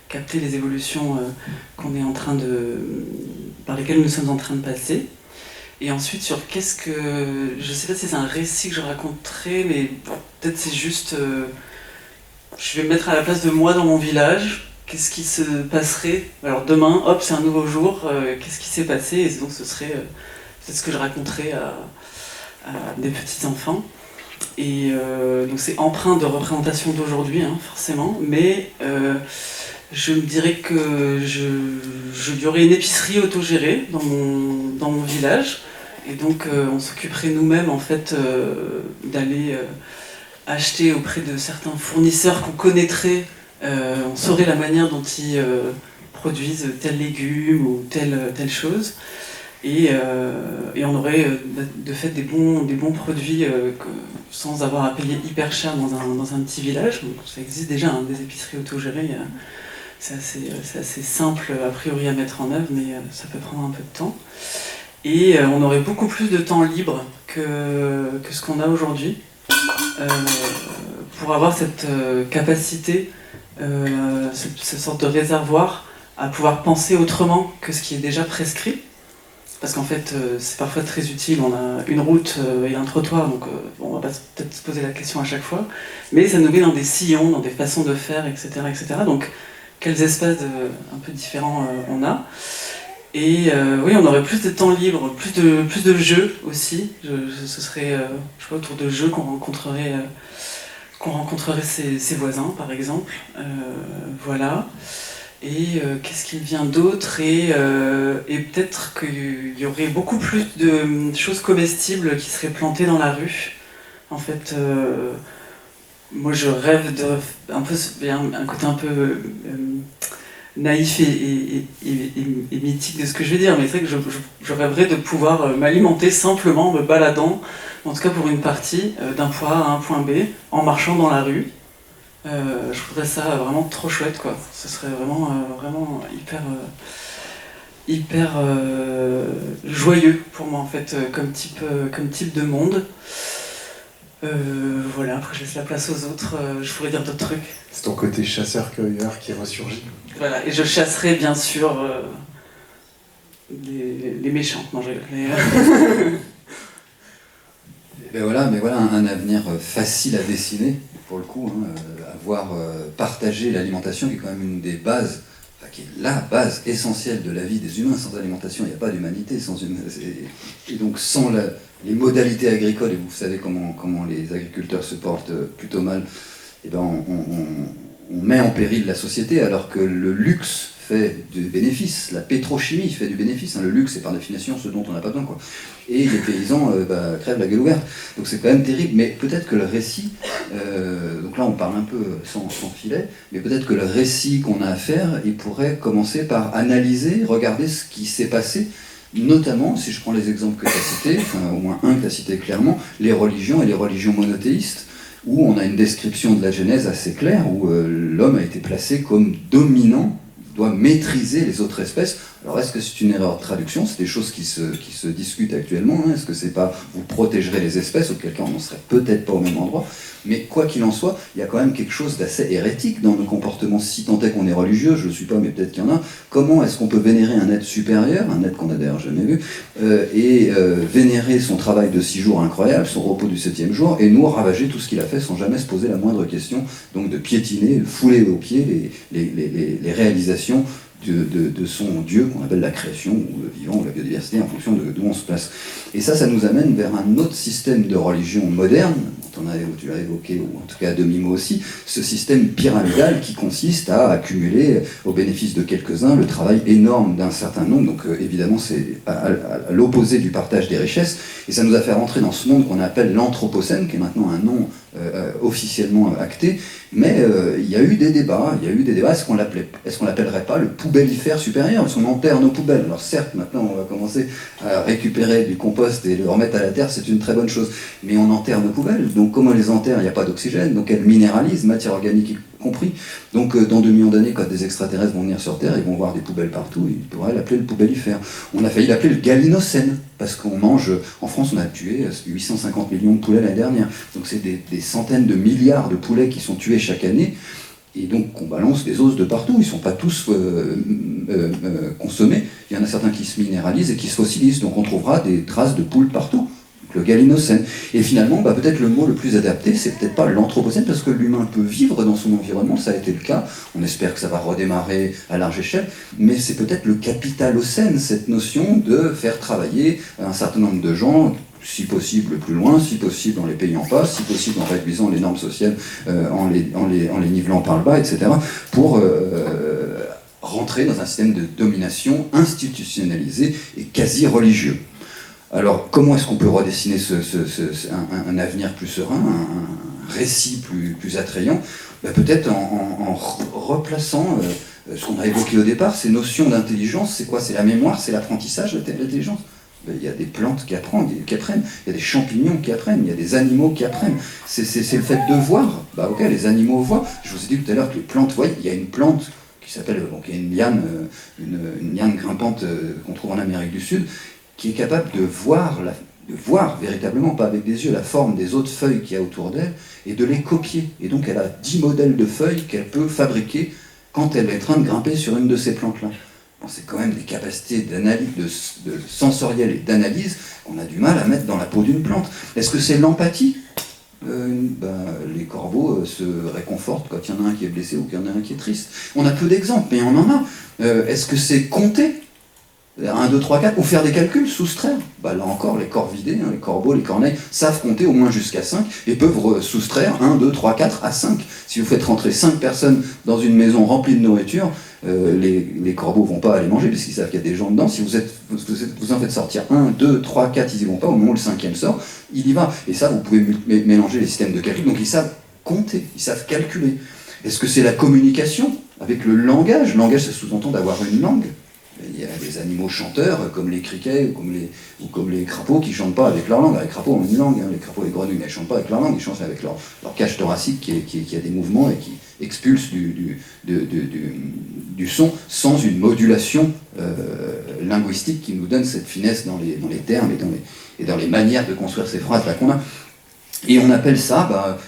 capter les évolutions qu'on est en train par lesquelles nous sommes en train de passer. Et ensuite, sur qu'est-ce que... Je sais pas si c'est un récit que je raconterai, mais peut-être c'est juste... je vais me mettre à la place de moi dans mon village. Qu'est-ce qui se passerait? Alors demain, hop, c'est un nouveau jour. Qu'est-ce qui s'est passé? Et donc ce serait peut-être ce que je raconterai à des petits-enfants. Et donc c'est empreint de représentation d'aujourd'hui, hein, forcément, mais je me dirais que y aurait une épicerie autogérée dans mon village, et donc on s'occuperait nous-mêmes en fait d'aller acheter auprès de certains fournisseurs qu'on connaîtrait, on saurait la manière dont ils produisent tel légume ou telle chose. Et on aurait de fait des bons produits sans avoir à payer hyper cher dans un petit village. Donc, ça existe déjà, hein, des épiceries autogérées. c'est assez simple a priori à mettre en œuvre, mais ça peut prendre un peu de temps. Et on aurait beaucoup plus de temps libre que ce qu'on a aujourd'hui pour avoir cette capacité, cette sorte de réservoir à pouvoir penser autrement que ce qui est déjà prescrit. Parce qu'en fait, c'est parfois très utile, on a une route et un trottoir, donc on va pas peut-être se poser la question à chaque fois, mais ça nous met dans des sillons, dans des façons de faire, etc. etc. Donc, quels espaces un peu différents on a. Et oui, on aurait plus de temps libre, plus de jeux aussi. Ce serait, je sais pas, autour de jeux qu'on rencontrerait ses voisins, par exemple. Voilà. Et qu'est-ce qui me vient d'autre, et peut-être qu'il y aurait beaucoup plus de choses comestibles qui seraient plantées dans la rue. En fait, moi je rêve un côté un peu naïf et mythique de ce que je vais dire, mais c'est vrai que je rêverais de pouvoir m'alimenter simplement en me baladant, en tout cas pour une partie, d'un point A à un point B, en marchant dans la rue. Je trouverais ça vraiment trop chouette, quoi. Ce serait vraiment hyper joyeux pour moi, en fait, comme type de monde. Voilà, après je laisse la place aux autres, je pourrais dire d'autres trucs. C'est ton côté chasseur-cueilleur qui ressurgit. Voilà, et je chasserai bien sûr les méchants. Non, je rigole. Mais voilà, un avenir facile à dessiner, pour le coup, avoir partagé l'alimentation, qui est quand même une des bases, qui est la base essentielle de la vie des humains. Sans alimentation, il n'y a pas d'humanité. Et donc sans les modalités agricoles, et vous savez comment les agriculteurs se portent plutôt mal, et ben on met en péril la société, alors que le luxe fait du bénéfice, la pétrochimie fait du bénéfice. Le luxe, c'est par définition ce dont on n'a pas besoin, quoi. Et les paysans crèvent la gueule ouverte. Donc c'est quand même terrible, mais peut-être que le récit, donc là on parle un peu sans filet, mais peut-être que le récit qu'on a à faire, il pourrait commencer par analyser, regarder ce qui s'est passé, notamment, si je prends les exemples que tu as cités, au moins un que tu as cité clairement, les religions et les religions monothéistes, où on a une description de la Genèse assez claire, où l'homme a été placé comme dominant, doit maîtriser les autres espèces. Alors est-ce que c'est une erreur de traduction? C'est des choses qui se discutent actuellement. Est-ce que c'est pas vous protégerez les espèces, auquel cas on n'en serait peut-être pas au même endroit? Mais quoi qu'il en soit, il y a quand même quelque chose d'assez hérétique dans nos comportements, si tant est qu'on est religieux, je ne le suis pas, mais peut-être qu'il y en a. Comment est-ce qu'on peut vénérer un être supérieur, un être qu'on n'a d'ailleurs jamais vu, et vénérer son travail de 6 jours incroyable, son repos du 7e jour, et nous ravager tout ce qu'il a fait sans jamais se poser la moindre question, donc de piétiner, de fouler aux pieds les réalisations de son Dieu, qu'on appelle la création, ou le vivant, ou la biodiversité, en fonction d'où on se place. Et ça nous amène vers un autre système de religion moderne, tu l'as évoqué, ou en tout cas à demi-mot aussi, ce système pyramidal qui consiste à accumuler, au bénéfice de quelques-uns, le travail énorme d'un certain nombre. Donc évidemment, c'est à l'opposé du partage des richesses, et ça nous a fait rentrer dans ce monde qu'on appelle l'anthropocène, qui est maintenant un nom officiellement acté, mais il y a eu des débats, est-ce qu'on l'appellerait pas le poubellifère supérieur, parce qu'on enterre nos poubelles. Alors certes, maintenant on va commencer à récupérer du compost et le remettre à la terre, c'est une très bonne chose, mais on enterre nos poubelles, donc comme on les enterre, il n'y a pas d'oxygène, donc elles minéralisent, matière organique compris. Donc dans 2 millions d'années, quand des extraterrestres vont venir sur Terre, ils vont voir des poubelles partout, ils pourraient l'appeler le poubellifère. On a failli l'appeler le galinocène, parce qu'on mange, en France on a tué 850 millions de poulets l'année dernière, donc c'est des centaines de milliards de poulets qui sont tués chaque année, et donc on balance des os de partout, ils ne sont pas tous consommés, il y en a certains qui se minéralisent et qui se fossilisent, donc on trouvera des traces de poules partout. Le galinocène. Et finalement, peut-être le mot le plus adapté, c'est peut-être pas l'anthropocène, parce que l'humain peut vivre dans son environnement, ça a été le cas, on espère que ça va redémarrer à large échelle, mais c'est peut-être le capitalocène, cette notion de faire travailler un certain nombre de gens, si possible plus loin, si possible en les payant pas, si possible en réduisant les normes sociales, en les nivelant par le bas, etc., pour rentrer dans un système de domination institutionnalisé et quasi religieux. Alors, comment est-ce qu'on peut redessiner un avenir plus serein, un récit plus attrayant? Peut-être en replaçant ce qu'on a évoqué au départ, ces notions d'intelligence. C'est quoi? C'est la mémoire, c'est l'apprentissage, l'intelligence. Il y a des plantes qui apprennent, il y a des champignons qui apprennent, il y a des animaux qui apprennent. C'est le fait de voir. Ok, les animaux voient. Je vous ai dit tout à l'heure que les plantes voient. Il y a une plante qui s'appelle, qui est une liane grimpante qu'on trouve en Amérique du Sud, qui est capable de voir véritablement, pas avec des yeux, la forme des autres feuilles qu'il y a autour d'elle, et de les copier. Et donc elle a 10 modèles de feuilles qu'elle peut fabriquer quand elle est en train de grimper sur une de ces plantes-là. Bon, c'est quand même des capacités d'analyse, de sensorielle et d'analyse qu'on a du mal à mettre dans la peau d'une plante. Est-ce que c'est l'empathie ? Les corbeaux se réconfortent quand il y en a un qui est blessé ou qu'il y en a un qui est triste. On a peu d'exemples, mais on en a. Est-ce que c'est compter ? 1, 2, 3, 4, ou faire des calculs, soustraire. Là encore, les corvidés, les corbeaux, les corneilles, savent compter au moins jusqu'à 5 et peuvent soustraire 1, 2, 3, 4 à 5. Si vous faites rentrer 5 personnes dans une maison remplie de nourriture, les corbeaux ne vont pas aller manger parce qu'ils savent qu'il y a des gens dedans. Si vous en faites sortir 1, 2, 3, 4, ils n'y vont pas. Au moment où le 5e sort, il y va. Et ça, vous pouvez mélanger les systèmes de calcul. Donc ils savent compter, ils savent calculer. Est-ce que c'est la communication avec le langage ? Le langage, ça sous-entend d'avoir une langue. Il y a des animaux chanteurs, comme les criquets ou comme les crapauds, qui ne chantent pas avec leur langue. Les crapauds ont une langue, les crapauds et les grenouilles ne chantent pas avec leur langue, ils chantent avec leur cage thoracique qui a des mouvements et qui expulse du son sans une modulation linguistique qui nous donne cette finesse dans les termes et dans les manières de construire ces phrases là qu'on a. Et on appelle ça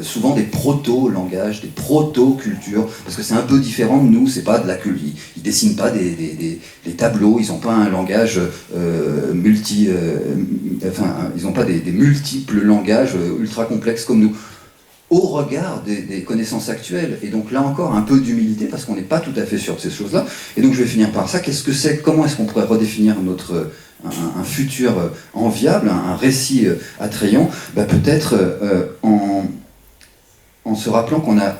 souvent des proto-langages, des proto-cultures, parce que c'est un peu différent de nous, c'est pas de la culture. Ils dessinent pas des tableaux, ils n'ont pas un langage ils n'ont pas des multiples langages ultra complexes comme nous, au regard des connaissances actuelles. Et donc là encore, un peu d'humilité, parce qu'on n'est pas tout à fait sûr de ces choses-là. Et donc je vais finir par ça. Qu'est-ce que c'est ? Comment est-ce qu'on pourrait redéfinir un futur enviable, un récit attrayant ? Peut-être en se rappelant qu'on a,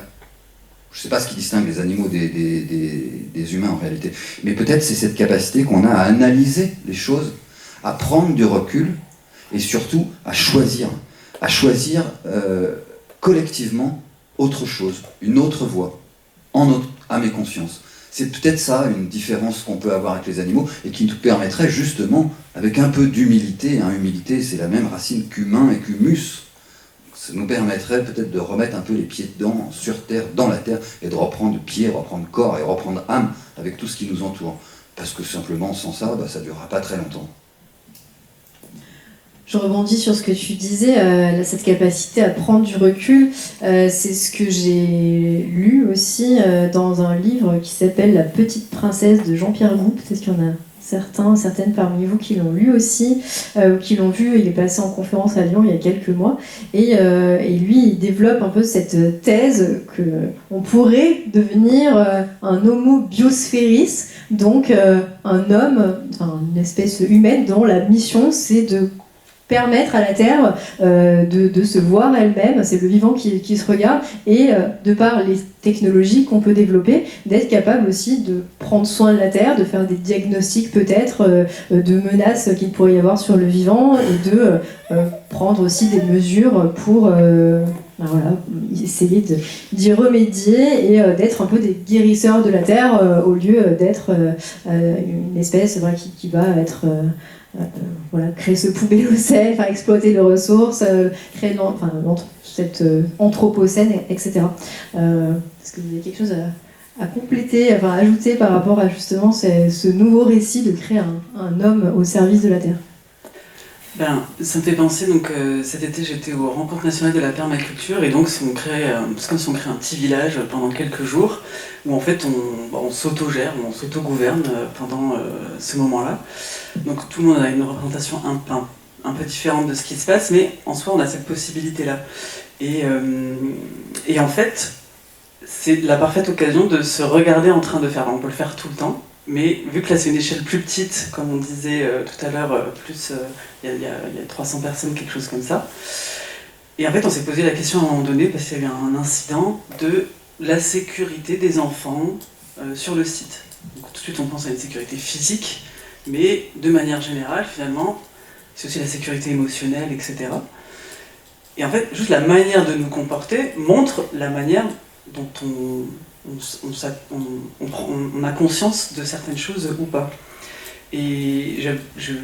je ne sais pas ce qui distingue les animaux des humains en réalité, mais peut-être c'est cette capacité qu'on a à analyser les choses, à prendre du recul et surtout à choisir collectivement autre chose, une autre voie, en notre âme et conscience. C'est peut-être ça une différence qu'on peut avoir avec les animaux et qui nous permettrait justement, avec un peu d'humilité, humilité c'est la même racine qu'humain et qu'humus, ça nous permettrait peut-être de remettre un peu les pieds dedans, sur terre, dans la terre, et de reprendre pied, reprendre corps et reprendre âme avec tout ce qui nous entoure. Parce que simplement sans ça, ça ne durera pas très longtemps. Je rebondis sur ce que tu disais, cette capacité à prendre du recul, c'est ce que j'ai lu aussi dans un livre qui s'appelle La Petite Princesse de Jean-Pierre Goup. Peut-être qu'il y en a certaines parmi vous qui l'ont lu aussi, ou qui l'ont vu. Il est passé en conférence à Lyon il y a quelques mois, et lui il développe un peu cette thèse qu'on pourrait devenir un homo biosphéris, donc un homme, une espèce humaine dont la mission c'est de permettre à la Terre de se voir elle-même, c'est le vivant qui se regarde, et de par les technologies qu'on peut développer, d'être capable aussi de prendre soin de la Terre, de faire des diagnostics peut-être de menaces qu'il pourrait y avoir sur le vivant, et de prendre aussi des mesures pour essayer d'y remédier et d'être un peu des guérisseurs de la Terre au lieu d'être une espèce qui va être... créer ce poubellocène, exploiter les ressources, créer cette anthropocène, etc. Est-ce que vous avez quelque chose à compléter, à ajouter par rapport à justement ce nouveau récit de créer un homme au service de la Terre ? Ça me fait penser, cet été j'étais aux Rencontres nationales de la permaculture, et donc c'est comme si on crée un petit village pendant quelques jours où en fait on s'autogère, on s'autogouverne pendant ce moment-là. Donc tout le monde a une représentation un peu différente de ce qui se passe, mais en soi on a cette possibilité-là. Et en fait, c'est la parfaite occasion de se regarder en train de faire. On peut le faire tout le temps, mais vu que là c'est une échelle plus petite, comme on disait tout à l'heure, il y a 300 personnes, quelque chose comme ça. Et en fait on s'est posé la question à un moment donné, parce qu'il y a eu un incident, de la sécurité des enfants sur le site. Donc, tout de suite on pense à une sécurité physique, mais de manière générale finalement, c'est aussi la sécurité émotionnelle, etc. Et en fait, juste la manière de nous comporter montre la manière dont on a conscience de certaines choses ou pas. Et je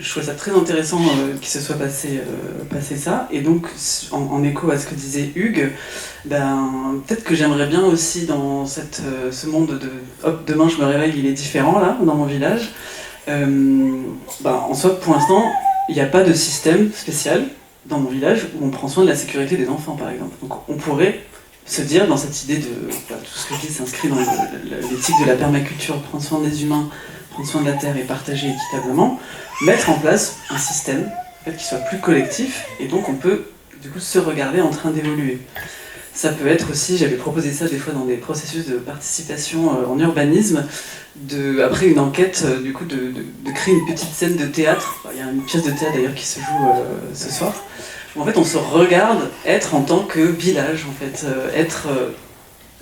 trouve ça très intéressant qu'il se soit passé ça. Et donc, en écho à ce que disait Hugues, peut-être que j'aimerais bien aussi dans ce monde de hop, demain je me réveille, il est différent là, dans mon village. En soi, pour l'instant, il n'y a pas de système spécial dans mon village où on prend soin de la sécurité des enfants, par exemple. Donc, on pourrait se dire, dans cette idée de tout ce que je dis s'inscrit dans l'éthique de la permaculture, prendre soin des humains, prendre soin de la terre et partager équitablement, mettre en place un système qui soit plus collectif, et donc on peut du coup se regarder en train d'évoluer. Ça peut être aussi, j'avais proposé ça des fois dans des processus de participation en urbanisme, après une enquête, du coup, de créer une petite scène de théâtre. Il y a une pièce de théâtre d'ailleurs qui se joue ce soir. En fait, on se regarde être en tant que village, en fait,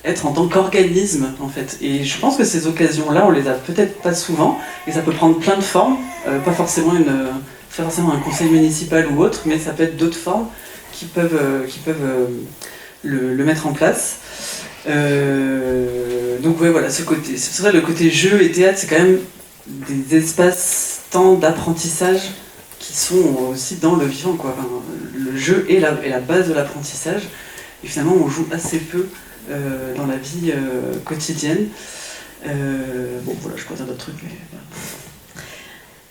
être en tant qu'organisme, en fait. Et je pense que ces occasions-là, on les a peut-être pas souvent, et ça peut prendre plein de formes, pas forcément un conseil municipal ou autre, mais ça peut être d'autres formes qui peuvent le mettre en place. Donc ouais, voilà, ce côté. C'est vrai, le côté jeu et théâtre, c'est quand même des espaces-temps d'apprentissage qui sont aussi dans le vivant, quoi. Enfin, le jeu est la base de l'apprentissage, et finalement on joue assez peu dans la vie quotidienne. Voilà, je pourrais dire d'autres trucs, mais voilà.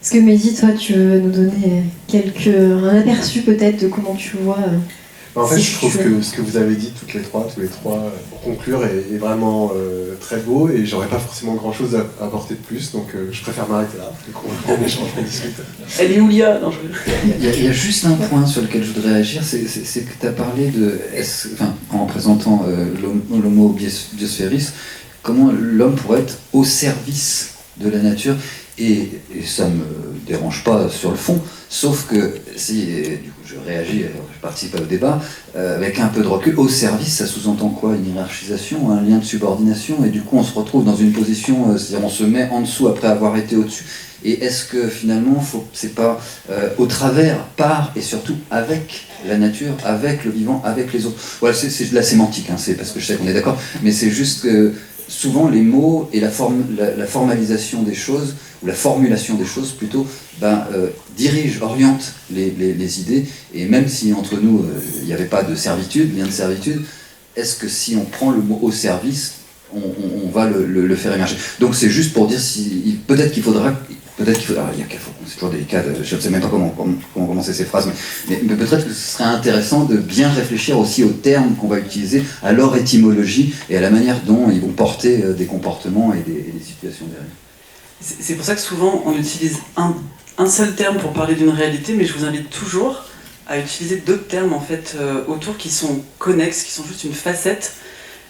Est-ce que Mehdi, toi, tu veux nous donner un aperçu peut-être de comment tu vois En fait, je trouve que ce que vous avez dit tous les trois, pour conclure, est vraiment très beau, et j'aurais pas forcément grand-chose à apporter de plus, donc je préfère m'arrêter là, et qu'on échange, qu'on discute. Elle est où Lia? Non, il y a juste un point sur lequel je voudrais réagir, c'est que tu as parlé en présentant l'homo biosphéris, comment l'homme pourrait être au service de la nature, et ça me dérange pas sur le fond, sauf que si, du coup je réagis, je participe au débat, avec un peu de recul, au service, ça sous-entend quoi? Une hiérarchisation, un lien de subordination, et du coup on se retrouve dans une position, c'est-à-dire on se met en dessous après avoir été au-dessus. Et est-ce que finalement, c'est pas au travers, par et surtout avec la nature, avec le vivant, avec les autres? Voilà, c'est de la sémantique, hein, c'est parce que je sais qu'on est d'accord, mais c'est juste que souvent les mots et la formalisation des choses, ou la formulation des choses plutôt, dirigent, orientent les idées, et même si entre nous il n'y avait pas de servitude, lien de servitude, est-ce que si on prend le mot au service, on va le faire émerger? Donc c'est juste pour dire, peut-être qu'il faudra, c'est toujours délicat, je ne sais même pas comment commencer ces phrases, mais peut-être que ce serait intéressant de bien réfléchir aussi aux termes qu'on va utiliser, à leur étymologie et à la manière dont ils vont porter des comportements et des situations derrière. C'est pour ça que souvent on utilise un seul terme pour parler d'une réalité, mais je vous invite toujours à utiliser d'autres termes en fait autour qui sont connexes, qui sont juste une facette.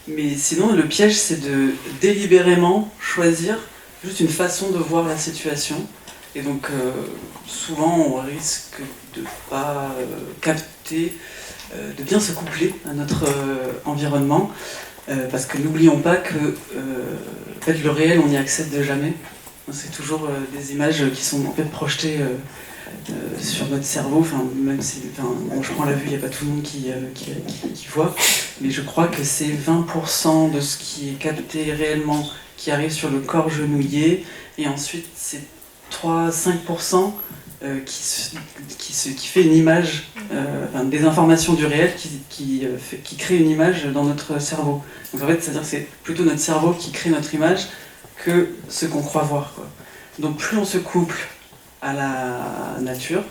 Mais sinon, le piège, c'est de délibérément choisir juste une façon de voir la situation. Et donc, souvent, on risque de ne pas capter, de bien se coupler à notre environnement. Parce que n'oublions pas que en fait, le réel, on n'y accède jamais. C'est toujours des images qui sont en fait projetées sur notre cerveau, même si je prends la vue, il n'y a pas tout le monde qui voit, mais je crois que c'est 20% de ce qui est capté réellement qui arrive sur le corps genouillé, et ensuite c'est 3-5% qui fait une image, des informations du réel qui crée une image dans notre cerveau. Donc en fait, c'est-à-dire que c'est plutôt notre cerveau qui crée notre image que ce qu'on croit voir, quoi. Donc plus on se couple à la nature,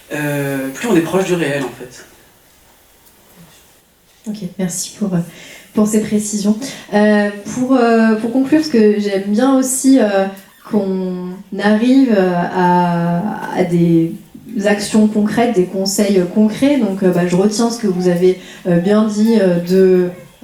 plus on est proche du réel, en fait. Ok, merci pour ces précisions. Pour conclure, parce que j'aime bien aussi qu'on arrive à des actions concrètes, des conseils concrets. Donc je retiens ce que vous avez bien dit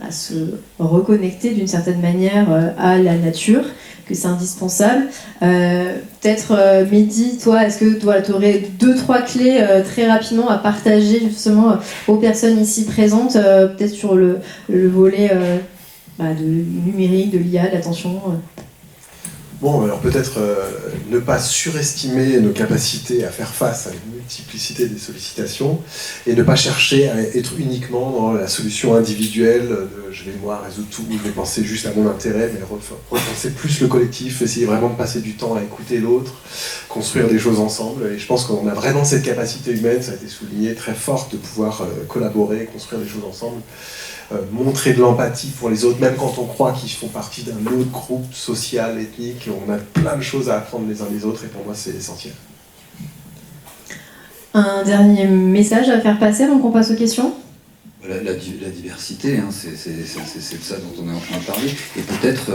à se reconnecter d'une certaine manière à la nature, que c'est indispensable. Peut-être Mehdi, toi, est-ce que tu aurais 2-3 clés très rapidement à partager justement aux personnes ici présentes, peut-être sur le volet de numérique, de l'IA, de l'attention Bon, alors peut-être ne pas surestimer nos capacités à faire face à une multiplicité des sollicitations et ne pas chercher à être uniquement dans la solution individuelle de je vais moi résoudre tout, je vais penser juste à mon intérêt, mais repenser plus le collectif, essayer vraiment de passer du temps à écouter l'autre, construire des choses ensemble. Et je pense qu'on a vraiment cette capacité humaine, ça a été souligné, très forte de pouvoir collaborer, construire des choses ensemble. Montrer de l'empathie pour les autres, même quand on croit qu'ils font partie d'un autre groupe social, ethnique, on a plein de choses à apprendre les uns des autres, et pour moi c'est essentiel. Un dernier message à faire passer avant qu'on passe aux questions ? La diversité, hein, c'est de ça dont on est en train de parler, et peut-être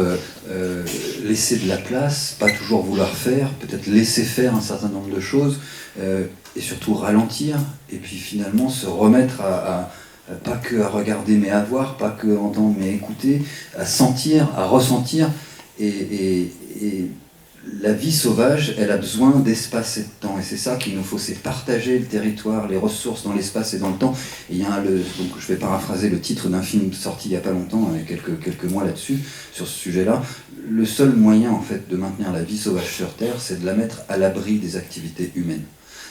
laisser de la place, pas toujours vouloir faire, peut-être laisser faire un certain nombre de choses, et surtout ralentir, et puis finalement se remettre pas que à regarder mais à voir, pas que à entendre mais à écouter, à sentir, à ressentir. Et la vie sauvage, elle a besoin d'espace et de temps. Et c'est ça qu'il nous faut, c'est partager le territoire, les ressources dans l'espace et dans le temps. Et il y a donc je vais paraphraser le titre d'un film sorti il n'y a pas longtemps, il y a quelques mois là-dessus, sur ce sujet-là. Le seul moyen en fait de maintenir la vie sauvage sur Terre, c'est de la mettre à l'abri des activités humaines.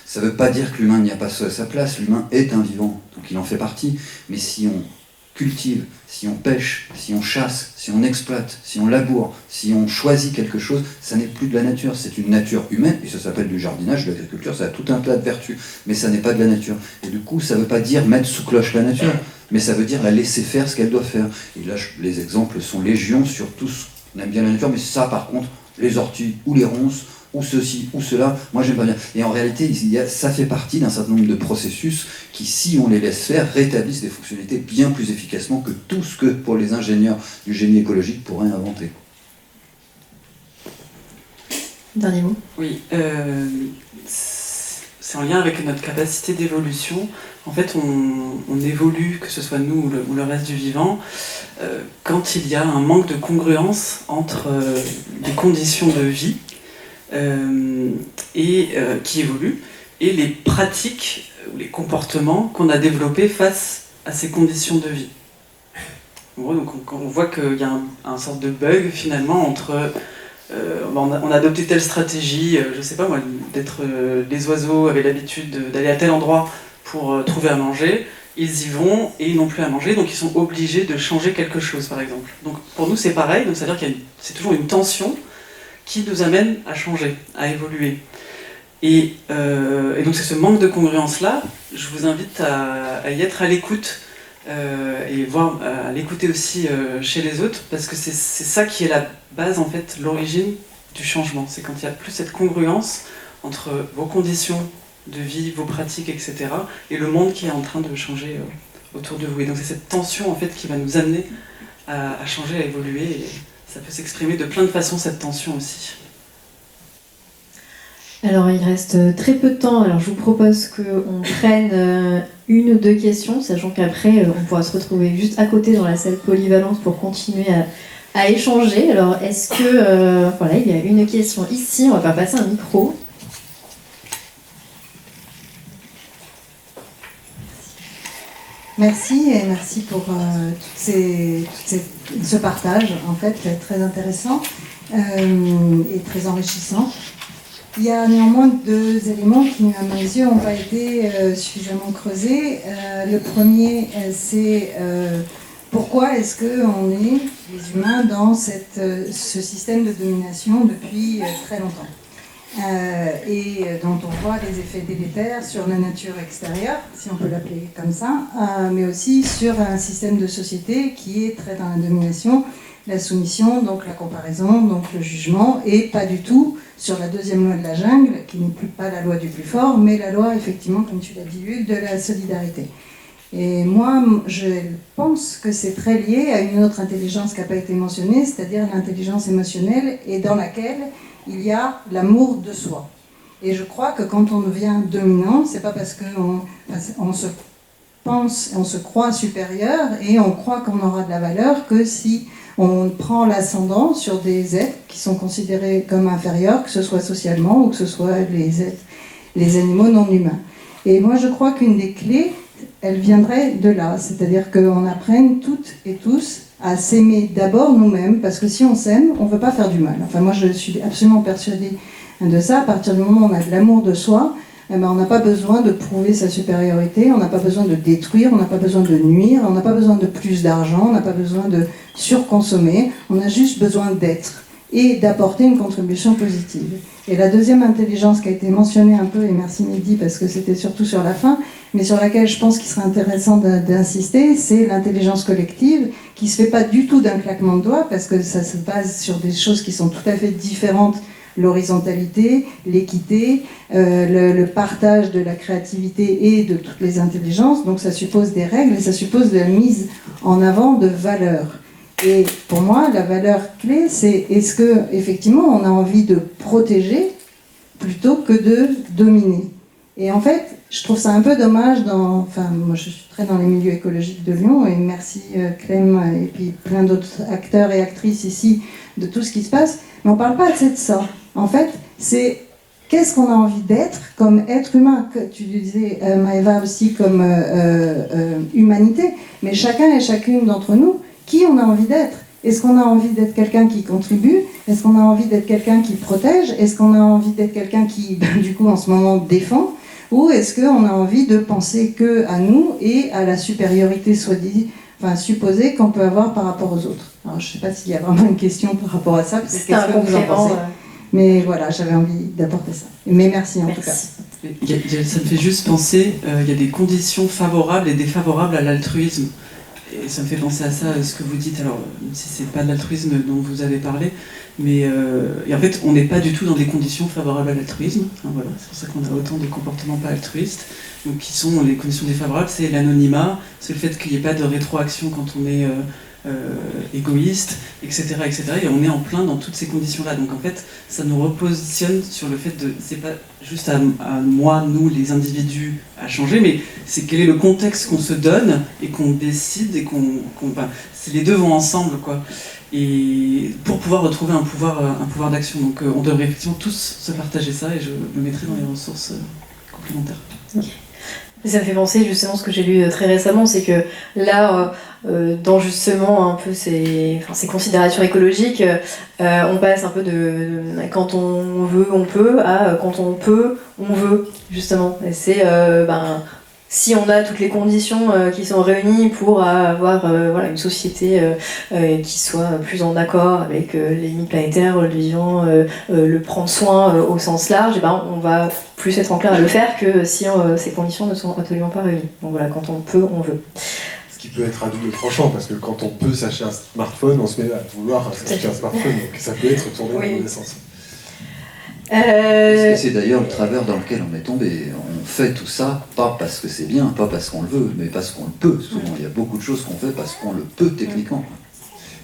Ça ne veut pas dire que l'humain n'y a pas sa place, l'humain est un vivant, donc il en fait partie, mais si on cultive, si on pêche, si on chasse, si on exploite, si on laboure, si on choisit quelque chose, ça n'est plus de la nature, c'est une nature humaine, et ça s'appelle du jardinage, de l'agriculture, ça a tout un tas de vertus, mais ça n'est pas de la nature. Et du coup, ça ne veut pas dire mettre sous cloche la nature, mais ça veut dire la laisser faire ce qu'elle doit faire. Et là, les exemples sont légion sur tous, on aime bien la nature, mais ça par contre, les orties ou les ronces, ou ceci, ou cela, moi j'aime pas bien. Et en réalité, ça fait partie d'un certain nombre de processus qui, si on les laisse faire, rétablissent des fonctionnalités bien plus efficacement que tout ce que, pour les ingénieurs du génie écologique, pourraient inventer. Dernier mot. Oui, c'est en lien avec notre capacité d'évolution. En fait, on évolue, que ce soit nous ou le reste du vivant, quand il y a un manque de congruence entre les conditions de vie qui évoluent et les pratiques ou les comportements qu'on a développés face à ces conditions de vie. En gros, donc on voit qu'il y a un sorte de bug finalement entre on a adopté telle stratégie, je sais pas moi, les oiseaux avaient l'habitude d'aller à tel endroit pour trouver à manger, ils y vont et ils n'ont plus à manger, donc ils sont obligés de changer quelque chose par exemple. Donc pour nous c'est pareil, donc c'est-à-dire c'est toujours une tension qui nous amène à changer, à évoluer. Et donc c'est ce manque de congruence-là, je vous invite à y être à l'écoute, et à l'écouter aussi chez les autres, parce que c'est ça qui est la base, en fait, l'origine du changement. C'est quand il n'y a plus cette congruence entre vos conditions de vie, vos pratiques, etc., et le monde qui est en train de changer autour de vous. Et donc c'est cette tension, en fait, qui va nous amener à changer, à évoluer, et ça peut s'exprimer de plein de façons, cette tension aussi. Alors il reste très peu de temps, alors je vous propose qu'on prenne une ou deux questions, sachant qu'après on pourra se retrouver juste à côté dans la salle polyvalente pour continuer à échanger. Alors est-ce que, voilà, il y a une question ici, on va faire passer un micro. Merci et merci pour ce partage, en fait, très intéressant et très enrichissant. Il y a néanmoins deux éléments qui, à mes yeux, n'ont pas été suffisamment creusés. Le premier, c'est pourquoi est-ce qu'on est, les humains, dans ce système de domination depuis très longtemps et dont on voit les effets délétères sur la nature extérieure, si on peut l'appeler comme ça, mais aussi sur un système de société qui est très dans la domination, la soumission, donc la comparaison, donc le jugement, et pas du tout sur la deuxième loi de la jungle, qui n'est plus pas la loi du plus fort, mais la loi, effectivement, comme tu l'as dit, Hugues, de la solidarité. Et moi, je pense que c'est très lié à une autre intelligence qui n'a pas été mentionnée, c'est-à-dire l'intelligence émotionnelle, et dans laquelle il y a l'amour de soi. Et je crois que quand on devient dominant, c'est pas parce qu'on se pense, on se croit supérieur et on croit qu'on aura de la valeur que si on prend l'ascendant sur des êtres qui sont considérés comme inférieurs, que ce soit socialement ou que ce soit les animaux non humains. Et moi, je crois qu'une des clés, elle viendrait de là, c'est-à-dire qu'on apprenne toutes et tous à s'aimer d'abord nous-mêmes, parce que si on s'aime, on ne veut pas faire du mal. Enfin, moi, je suis absolument persuadée de ça. À partir du moment où on a de l'amour de soi, eh ben, on n'a pas besoin de prouver sa supériorité, on n'a pas besoin de détruire, on n'a pas besoin de nuire, on n'a pas besoin de plus d'argent, on n'a pas besoin de surconsommer, on a juste besoin d'être et d'apporter une contribution positive. Et la deuxième intelligence qui a été mentionnée un peu, et merci Mehdi parce que c'était surtout sur la fin, mais sur laquelle je pense qu'il serait intéressant d'insister, c'est l'intelligence collective qui ne se fait pas du tout d'un claquement de doigts parce que ça se base sur des choses qui sont tout à fait différentes. L'horizontalité, l'équité, le partage de la créativité et de toutes les intelligences. Donc ça suppose des règles et ça suppose la mise en avant de valeurs. Et pour moi, la valeur clé, c'est est-ce que effectivement on a envie de protéger plutôt que de dominer. Et en fait, je trouve ça un peu dommage enfin, moi je suis très dans les milieux écologiques de Lyon et merci Clem et puis plein d'autres acteurs et actrices ici de tout ce qui se passe, mais on ne parle pas assez de ça. En fait, c'est qu'est-ce qu'on a envie d'être comme être humain, que tu disais Maëva aussi comme humanité, mais chacun et chacune d'entre nous, qui on a envie d'être? Est-ce qu'on a envie d'être quelqu'un qui contribue? Est-ce qu'on a envie d'être quelqu'un qui protège? Est-ce qu'on a envie d'être quelqu'un qui, du coup, en ce moment, défend? Ou est-ce qu'on a envie de penser que à nous et à la supériorité supposée qu'on peut avoir par rapport aux autres? Alors, je ne sais pas s'il y a vraiment une question par rapport à ça, parce que c'est un complément. Mais voilà, j'avais envie d'apporter ça. Mais merci en tout cas. Ça me fait juste penser, il y a des conditions favorables et défavorables à l'altruisme. Et ça me fait penser à ça, ce que vous dites, alors même si c'est pas de l'altruisme dont vous avez parlé, mais et en fait on n'est pas du tout dans des conditions favorables à l'altruisme, hein, voilà, c'est pour ça qu'on a autant de comportements pas altruistes. Donc qui sont les conditions défavorables, c'est l'anonymat, c'est le fait qu'il n'y ait pas de rétroaction quand on est égoïste, etc., etc. Et on est en plein dans toutes ces conditions-là. Donc en fait, ça nous repositionne sur le fait de, c'est pas juste à moi, nous, les individus, à changer, mais c'est quel est le contexte qu'on se donne et qu'on décide et les deux vont ensemble, quoi. Et pour pouvoir retrouver un pouvoir d'action. Donc on devrait effectivement tous se partager ça et je le mettrai dans les ressources complémentaires. Okay. Ça me fait penser justement ce que j'ai lu très récemment, c'est que là, dans justement un peu ces considérations écologiques, on passe un peu de quand on veut, on peut, à quand on peut, on veut, justement. Et c'est si on a toutes les conditions qui sont réunies pour avoir une société qui soit plus en accord avec les limites planétaires, le vivant, le prendre soin au sens large, on va plus être enclin à le faire que si ces conditions ne sont absolument pas réunies. Donc voilà, quand on peut, on veut. Ce qui peut être à double tranchant, parce que quand on peut s'acheter un smartphone, on se met à vouloir s'acheter un smartphone, donc ça peut être tourné dans le mauvais sens. Et c'est d'ailleurs le travers dans lequel on est tombé. On fait tout ça, pas parce que c'est bien, pas parce qu'on le veut, mais parce qu'on le peut. Souvent, il y a beaucoup de choses qu'on fait parce qu'on le peut techniquement.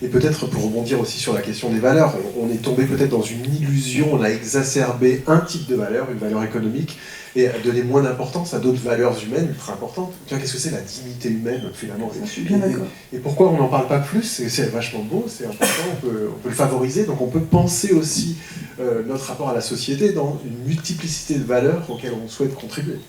Et peut-être pour rebondir aussi sur la question des valeurs, on est tombé peut-être dans une illusion, on a exacerbé un type de valeur, une valeur économique, et donné moins d'importance à d'autres valeurs humaines ultra importantes. Qu'est-ce que c'est la dignité humaine finalement? Je suis bien d'accord. Et pourquoi on n'en parle pas plus? C'est vachement beau, c'est important, on peut le favoriser, donc on peut penser aussi notre rapport à la société dans une multiplicité de valeurs auxquelles on souhaite contribuer.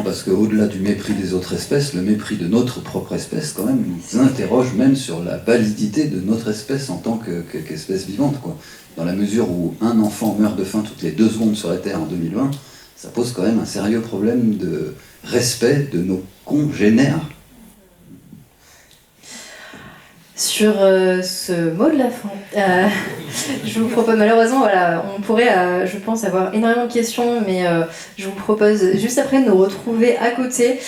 Parce qu'au-delà du mépris des autres espèces, le mépris de notre propre espèce, quand même, nous interroge même sur la validité de notre espèce en tant qu'espèce vivante, quoi. Dans la mesure où un enfant meurt de faim toutes les 2 secondes sur la Terre en 2020, ça pose quand même un sérieux problème de respect de nos congénères. Sur ce mot de la fin, je vous propose, malheureusement, voilà, on pourrait, je pense, avoir énormément de questions, mais je vous propose juste après de nous retrouver à côté.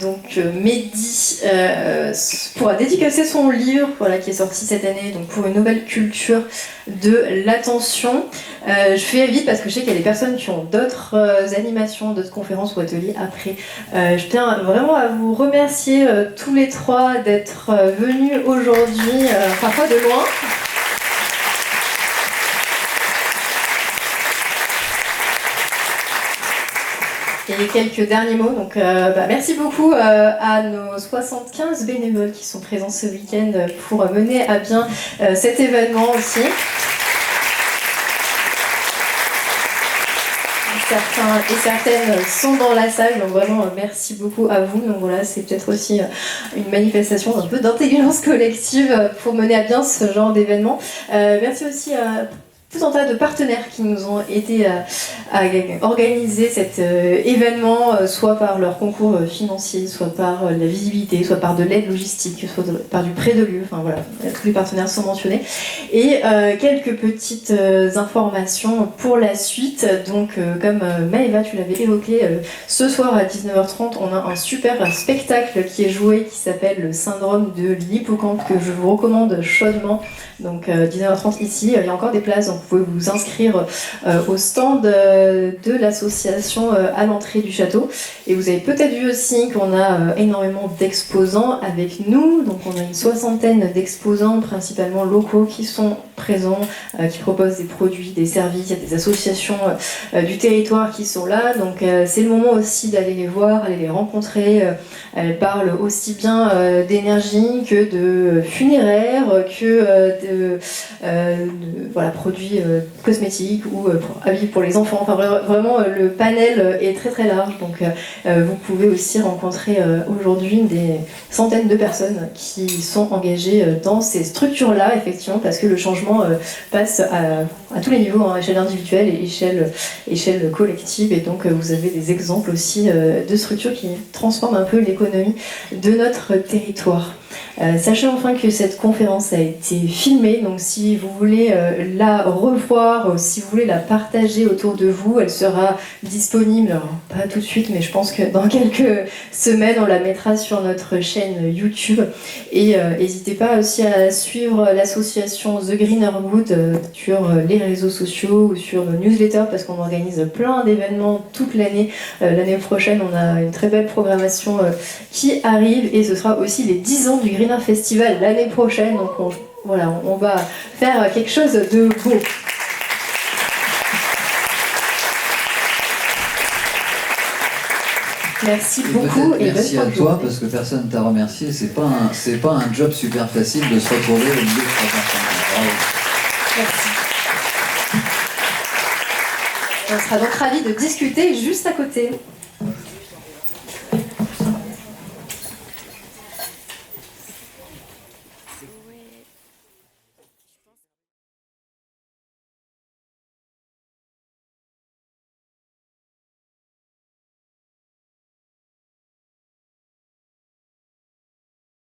Donc Mehdi pourra dédicacer son livre, voilà, qui est sorti cette année, donc pour une nouvelle culture de l'attention. Je fais vite parce que je sais qu'il y a des personnes qui ont d'autres animations, d'autres conférences ou ateliers après. Je tiens vraiment à vous remercier tous les 3 d'être venus aujourd'hui, parfois de loin. Et quelques derniers mots. Donc, merci beaucoup à nos 75 bénévoles qui sont présents ce week-end pour mener à bien cet événement aussi. certains et certaines sont dans la salle, donc vraiment merci beaucoup à vous. Donc voilà, c'est peut-être aussi une manifestation un peu d'intelligence collective pour mener à bien ce genre d'événement. Merci aussi à tout un tas de partenaires qui nous ont aidés à organiser cet événement, soit par leur concours financier, soit par la visibilité, soit par de l'aide logistique, soit par du prêt de lieu. Enfin voilà, tous les partenaires sont mentionnés. Et quelques petites informations pour la suite. Donc comme Maëva, tu l'avais évoqué, ce soir à 19h30, on a un super spectacle qui est joué qui s'appelle le syndrome de l'hippocampe que je vous recommande chaudement. Donc 19h30 ici, il y a encore des places, donc vous pouvez vous inscrire au stand de l'association à l'entrée du château. Et vous avez peut-être vu aussi qu'on a énormément d'exposants avec nous, donc on a une 60aine d'exposants principalement locaux qui sont présents, qui proposent des produits, des services, il y a des associations du territoire qui sont là, donc c'est le moment aussi d'aller les voir, aller les rencontrer. Elles parlent aussi bien d'énergie que de funéraire, que de voilà, produits cosmétiques ou habits pour les enfants. Enfin, vraiment, le panel est très très large. Donc, vous pouvez aussi rencontrer aujourd'hui des centaines de personnes qui sont engagées dans ces structures-là, effectivement, parce que le changement passe à tous les niveaux, à échelle individuelle et échelle collective. Et donc, vous avez des exemples aussi de structures qui transforment un peu l'économie de notre territoire. Sachez enfin que cette conférence a été filmée, donc si vous voulez la revoir, si vous voulez la partager autour de vous, elle sera disponible, alors, pas tout de suite, mais je pense que dans quelques semaines, on la mettra sur notre chaîne YouTube. Et n'hésitez pas aussi à suivre l'association The Greener Good sur les réseaux sociaux ou sur nos newsletters, parce qu'on organise plein d'événements toute l'année. L'année prochaine, on a une très belle programmation qui arrive, et ce sera aussi les 10 ans du Greener Festival l'année prochaine, donc on va faire quelque chose de beau. Merci beaucoup et merci à toi parce que personne ne t'a remercié. C'est pas un job super facile de se retrouver au milieu de 3 personnes. Bravo. Merci. On sera donc ravis de discuter juste à côté.